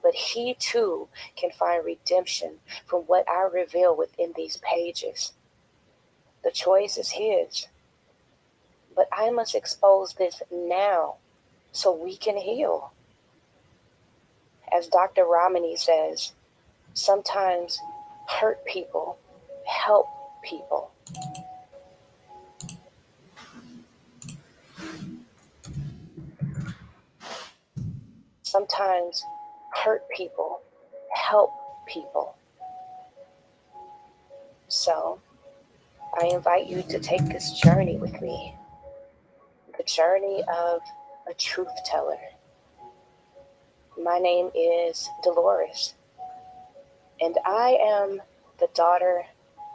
but he too can find redemption from what I reveal within these pages. The choice is his, but I must expose this now so we can heal. As Dr. Ramani says, sometimes hurt people help people. Sometimes hurt people help people. So I invite you to take this journey with me, the journey of a truth teller. My name is Delores, and I am the daughter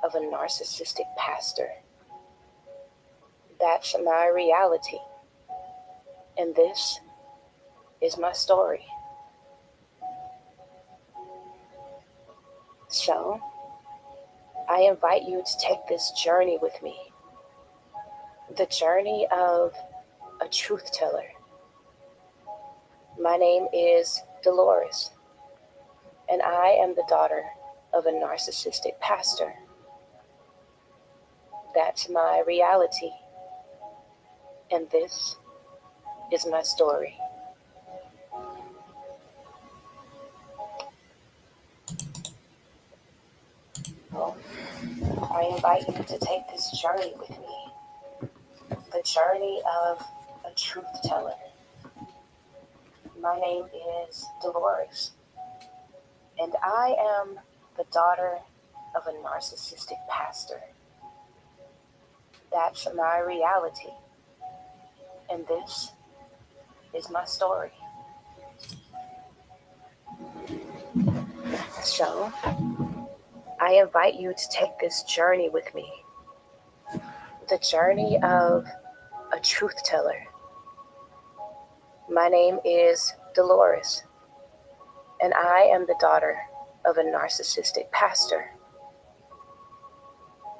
of a narcissistic pastor. That's my reality, and this is my story. So I invite you to take this journey with me, the journey of a truth teller. My name is Delores, and I am the daughter of a narcissistic pastor. That's my reality, and this is my story. Well, I invite you to take this journey with me, the journey of a truth teller. My name is Delores, and I am the daughter of a narcissistic pastor. That's my reality, and this is my story. So, I invite you to take this journey with me, the journey of a truth teller. My name is Delores, and I am the daughter of a narcissistic pastor.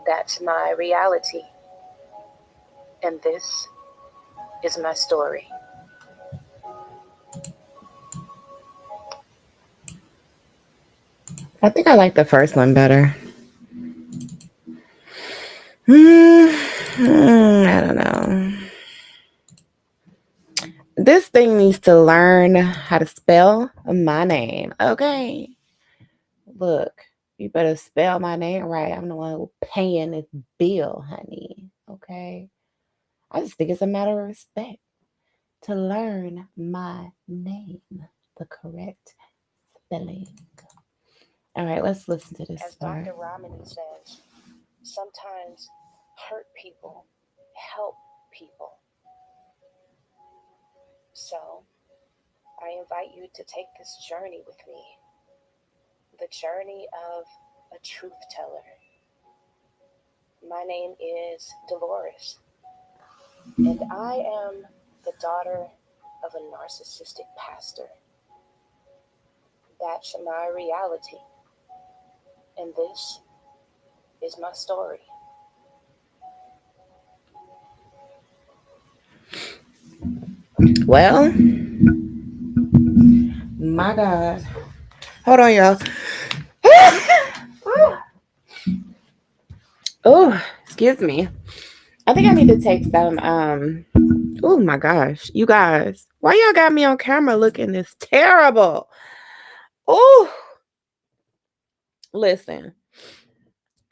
That's my reality, and this is my story. I think I like the first one better. I don't know. This thing needs to learn how to spell my name. Okay. Look, you better spell my name right. I'm the one who paying this bill, honey. Okay. I just think it's a matter of respect to learn my name, the correct spelling. All right, let's listen to this As part. Dr. Ramani says, sometimes hurt people help people. So, I invite you to take this journey with me, the journey of a truth teller. My name is Delores, and I am the daughter of a narcissistic pastor. That's my reality, and this is my story. Well, my God. Hold on, y'all. Oh, excuse me. I think I need to take some oh my gosh. You guys, why y'all got me on camera looking this terrible? Oh, listen.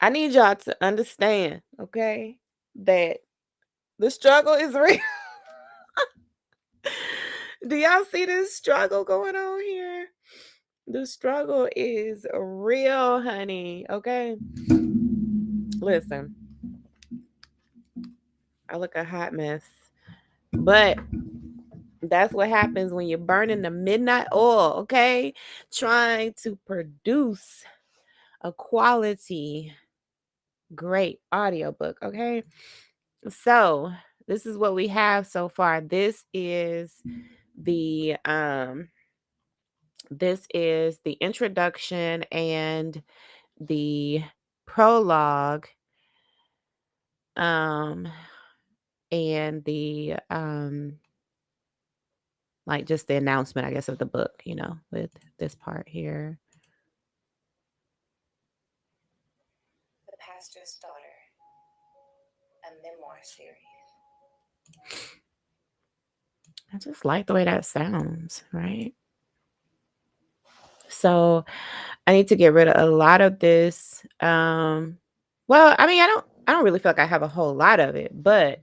I need y'all to understand, okay, that the struggle is real. Do y'all see this struggle going on here? The struggle is real, honey. Okay. Listen, I look a hot mess. But that's what happens when you're burning the midnight oil, okay? Trying to produce a quality, great audiobook, okay? So, this is what we have so far. The um this is the introduction and the prologue um and the like just the announcement, I guess, of the book, with this part here. The Pastor's Daughter, a memoir series. I just like the way that sounds, right? So I need to get rid of a lot of this. Well, I mean, I don't really feel like I have a whole lot of it, but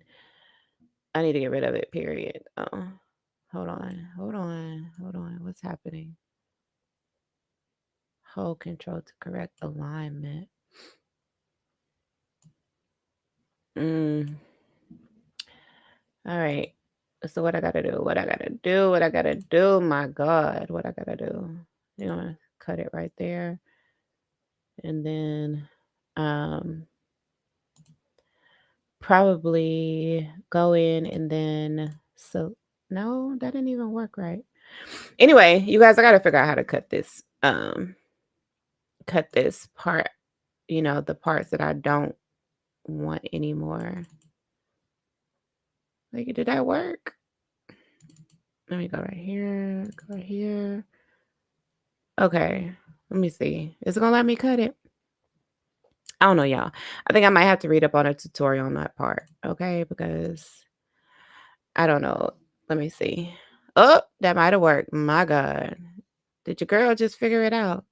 I need to get rid of it, period. Hold on. What's happening? Hold control to correct alignment. Mm. All right. So what I gotta do? My God, what I gotta do? You know, cut it right there, and then probably go in and then no, that didn't even work right. Anyway, you guys, I gotta figure out how to cut this part. The parts that I don't want anymore. Like, did that work? Let me go right here. Go right here. Okay. Let me see. Is it gonna let me cut it? I don't know, y'all. I think I might have to read up on a tutorial on that part. Okay, because I don't know. Let me see. Oh, that might have worked. My God. Did your girl just figure it out?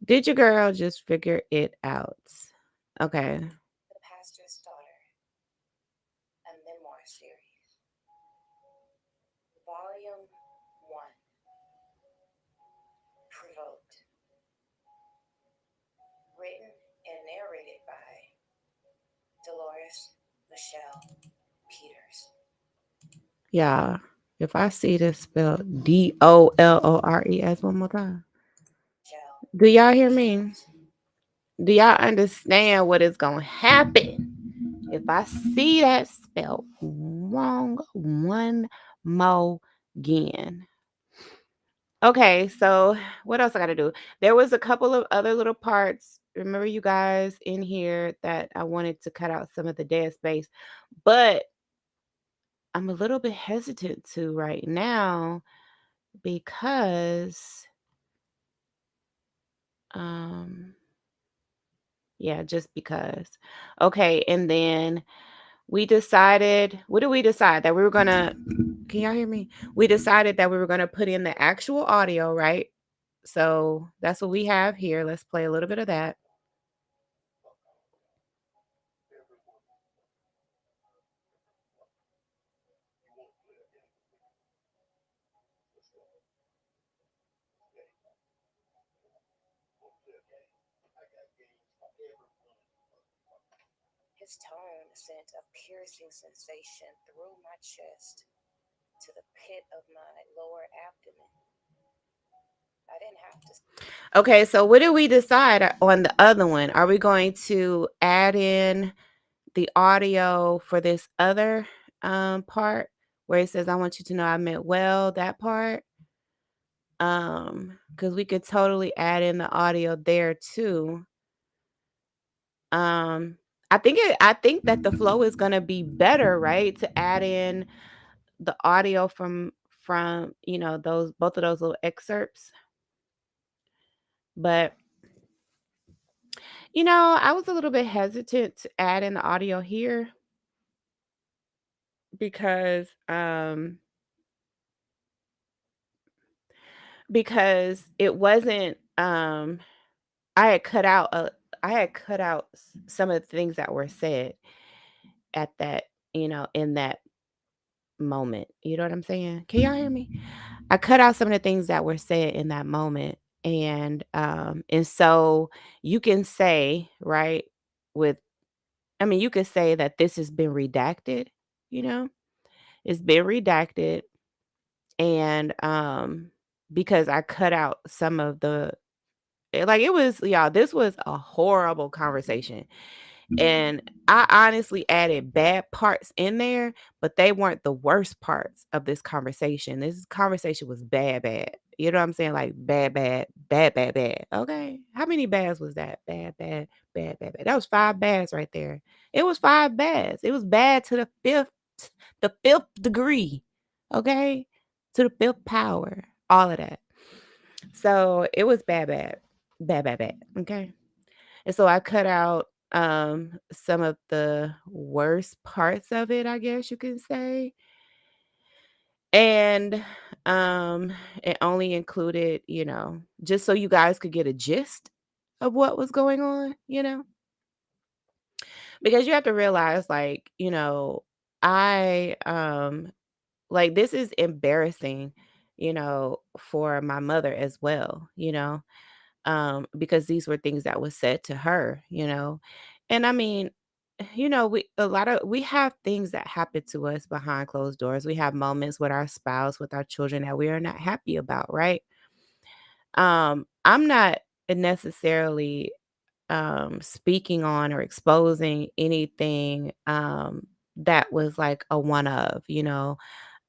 Did your girl just figure it out? Okay. The Pastor's Daughter, a memoir series. Volume 1. Provoked. Written and narrated by Delores Michelle Peters. Yeah. If I see this spelled DOLORES one more time. Do y'all hear me? Do y'all understand what is gonna happen if I see that spelled wrong one more again? Okay, so what else I gotta do? There was a couple of other little parts. Remember, you guys, in here that I wanted to cut out some of the dead space, but I'm a little bit hesitant to right now because, um, yeah, just because. Okay, and then we decided, what did we decide? That we were gonna, can y'all hear me? We decided that we were gonna put in the actual audio, right? So that's what we have here. Let's play a little bit of that. His tone sent a piercing sensation through my chest to the pit of my lower abdomen. I didn't have to. Okay, so what did we decide on the other one? Are we going to add in the audio for this other part where it says, I want you to know I meant well, that part? Because we could totally add in the audio there too. Um, I think that the flow is gonna be better, right? To add in the audio from, those both of those little excerpts. But I was a little bit hesitant to add in the audio here because it wasn't I had cut out some of the things that were said at that, in that moment. You know what I'm saying? Can y'all hear me? I cut out some of the things that were said in that moment. And so you can say, right, with you could say that this has been redacted, you know? It's been redacted and because I cut out some of like it was y'all, this was a horrible conversation. And I honestly added bad parts in there, but they weren't the worst parts of this conversation. This conversation was bad, bad. You know what I'm saying? Like bad, bad, bad, bad, bad. Okay. How many bads was that? Bad, bad, bad, bad, bad. That was 5 bads right there. It was 5 bads. It was bad to the fifth degree. Okay. To the fifth power. All of that. So it was bad, bad, bad, bad, bad. Okay. And so I cut out some of the worst parts of it, I guess you can say. And it only included, just so you guys could get a gist of what was going on, because you have to realize, like, I like, this is embarrassing, for my mother as well, because these were things that was said to her. And I mean, we have things that happen to us behind closed doors. We have moments with our spouse, with our children that we are not happy about, right? I'm not necessarily speaking on or exposing anything that was like a one of,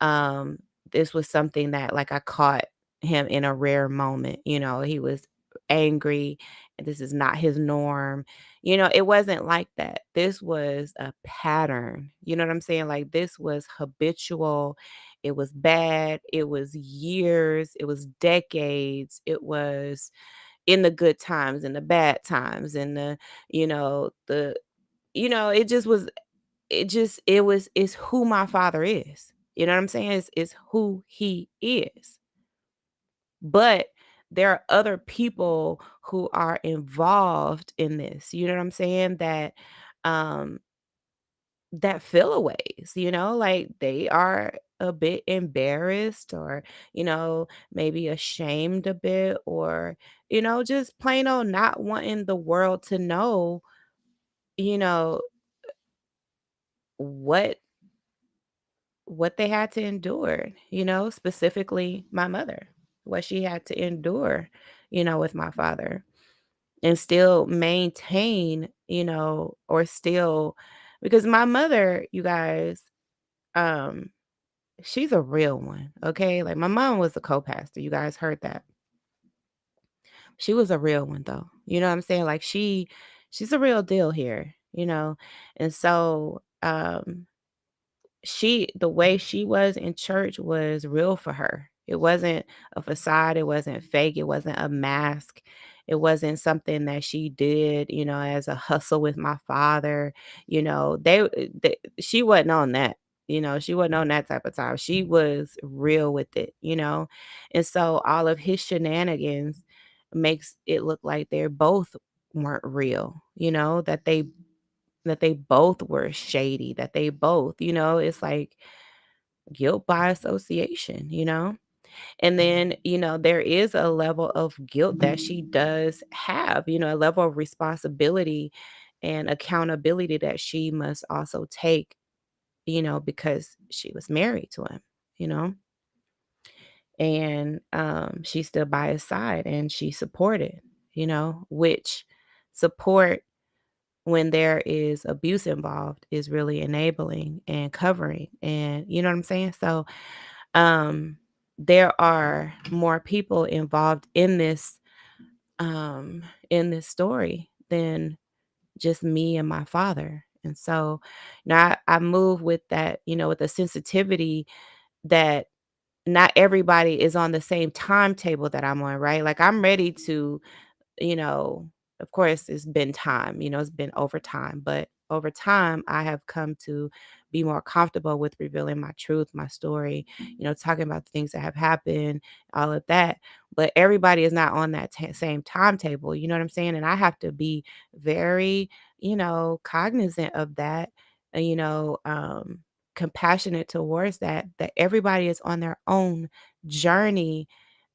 um, this was something that, like, I caught him in a rare moment. He was angry, and this is not his norm. It wasn't like that. This was a pattern. You know what I'm saying? Like, this was habitual. It was bad. It was years. It was decades. It was in the good times and the bad times and it just was it's who my father is. You know what I'm saying? It's who he is. But there are other people who are involved in this. You know what I'm saying? Um that feel a ways, like they are a bit embarrassed or, maybe ashamed a bit or, just plain old not wanting the world to know, you know, what they had to endure, specifically my mother, what she had to endure, with my father, and still maintain, or still, because my mother, you guys, um, she's a real one, okay? Like, my mom was a co-pastor, you guys heard that. She was a real one, though. You know what I'm saying? Like, she's a real deal here, And so, the way she was in church was real for her. It wasn't a facade, it wasn't fake, it wasn't a mask. It wasn't something that she did, as a hustle with my father. She wasn't on that. She wasn't on that type of time. She was real with it, And so all of his shenanigans makes it look like they're both weren't real, that they both were shady, that they both, it's like guilt by association. And then, there is a level of guilt that she does have, a level of responsibility and accountability that she must also take, because she was married to him, you know, and she stood by his side and she supported, which support when there is abuse involved is really enabling and covering, and you know what I'm saying? So, um, there are more people involved in this story than just me and my father. And so now I move with that, with the sensitivity that not everybody is on the same timetable that I'm on, right? Like, I'm ready to, you know, of course, it's been time, it's been over time, but over time, I have come to be more comfortable with revealing my truth, my story, talking about the things that have happened, all of that. But everybody is not on that same timetable, you know what I'm saying? And I have to be very, cognizant of that, and, compassionate towards that everybody is on their own journey,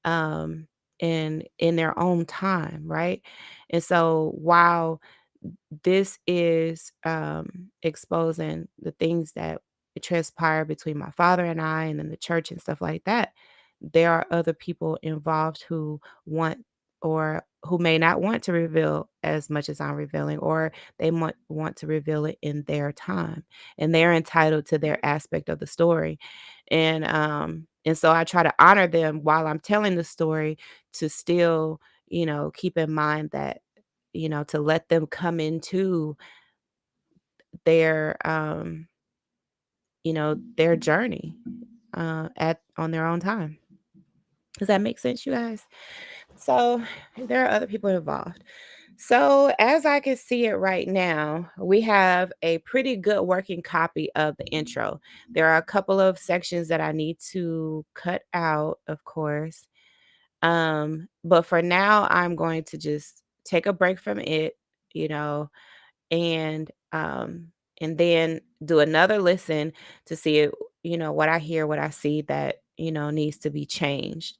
um, in their own time, right? And so while this is exposing the things that transpire between my father and I, and then the church and stuff like that, there are other people involved who want, or who may not want to reveal as much as I'm revealing, or they want to reveal it in their time, and they're entitled to their aspect of the story. And so I try to honor them while I'm telling the story, to still, keep in mind that, to let them come into their, their journey, at on their own time. Does that make sense, you guys? So there are other people involved. So as I can see it right now, we have a pretty good working copy of the intro. There are a couple of sections that I need to cut out, of course. But for now, I'm going to just take a break from it, you know, and then do another listen to see it, what I hear, what I see that, needs to be changed.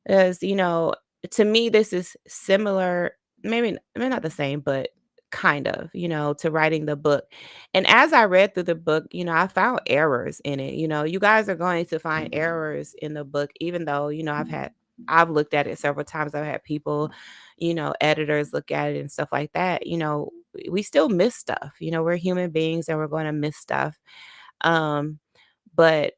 As to me, this is similar, maybe not the same, but kind of, to writing the book. And as I read through the book, I found errors in it. You guys are going to find errors in the book, even though, I've looked at it several times. I've had people, editors look at it and stuff like that. We still miss stuff. We're human beings and we're going to miss stuff. Um, but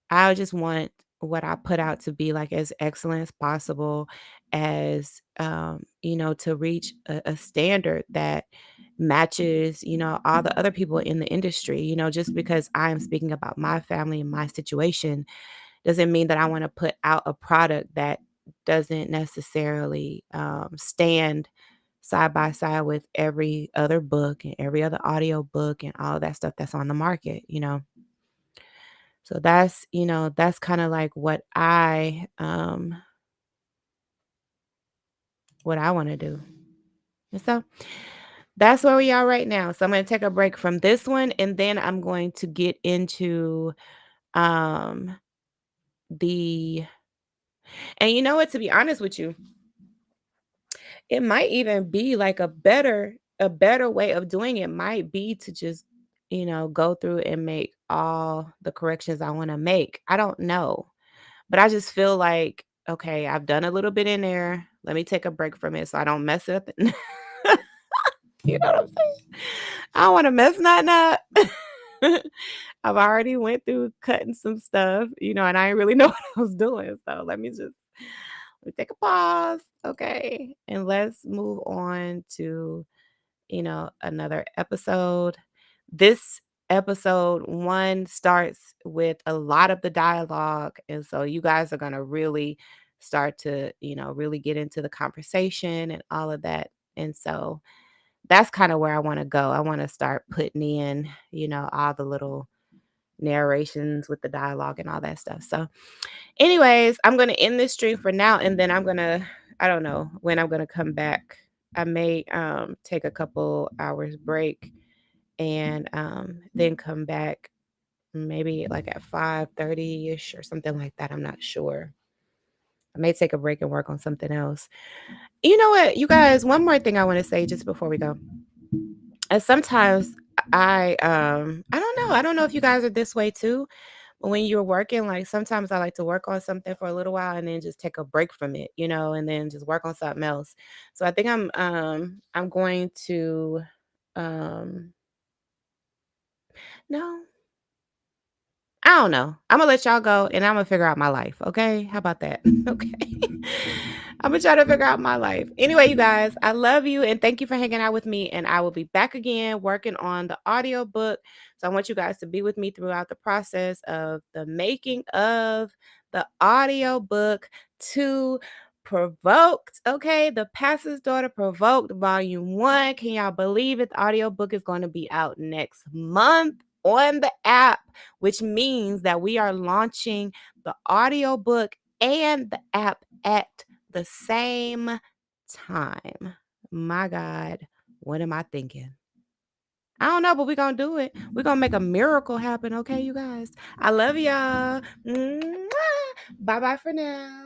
I just want what I put out to be like as excellent as possible, as to reach a standard that matches, all the other people in the industry. Just because I am speaking about my family and my situation doesn't mean that I want to put out a product that doesn't necessarily stand side by side with every other book and every other audio book and all of that stuff that's on the market. So that's kind of like what I want to do. And so that's where we are right now. So I'm going to take a break from this one, and then I'm going to get into um the and you know what, to be honest with you, it might even be like a better way of doing it might be to just, go through and make all the corrections I want to make. I don't know. But I just feel like, okay, I've done a little bit in there. Let me take a break from it so I don't mess it up. You know what I'm saying? I don't want to mess nothing up. I've already went through cutting some stuff, and I didn't really know what I was doing. So let me take a pause, okay? And let's move on to, another episode. This episode 1 starts with a lot of the dialogue, and so you guys are going to really start to, really get into the conversation and all of that. And so that's kind of where I want to go. I want to start putting in, all the little narrations with the dialogue and all that stuff. So, anyways, I'm going to end this stream for now, and then I don't know when I'm going to come back. I may take a couple hours break and then come back maybe like at 5:30ish or something like that. I'm not sure. I may take a break and work on something else. You know what, you guys, one more thing I want to say just before we go. And sometimes I don't know if you guys are this way too. But when you're working, like sometimes I like to work on something for a little while and then just take a break from it, and then just work on something else. So I think I'm going to um no, I don't know. I'm gonna let y'all go and I'm gonna figure out my life. Okay. How about that? Okay. I'm gonna try to figure out my life. Anyway, you guys, I love you and thank you for hanging out with me. And I will be back again working on the audiobook. So I want you guys to be with me throughout the process of the making of the audiobook to Provoked. Okay. The Pastor's Daughter Provoked Volume 1. Can y'all believe it? The audiobook is going to be out next month on the app, which means that we are launching the audiobook and the app at the same time. My God, what am I thinking? I don't know, but we're going to do it. We're going to make a miracle happen, okay, you guys? I love y'all. Bye-bye for now.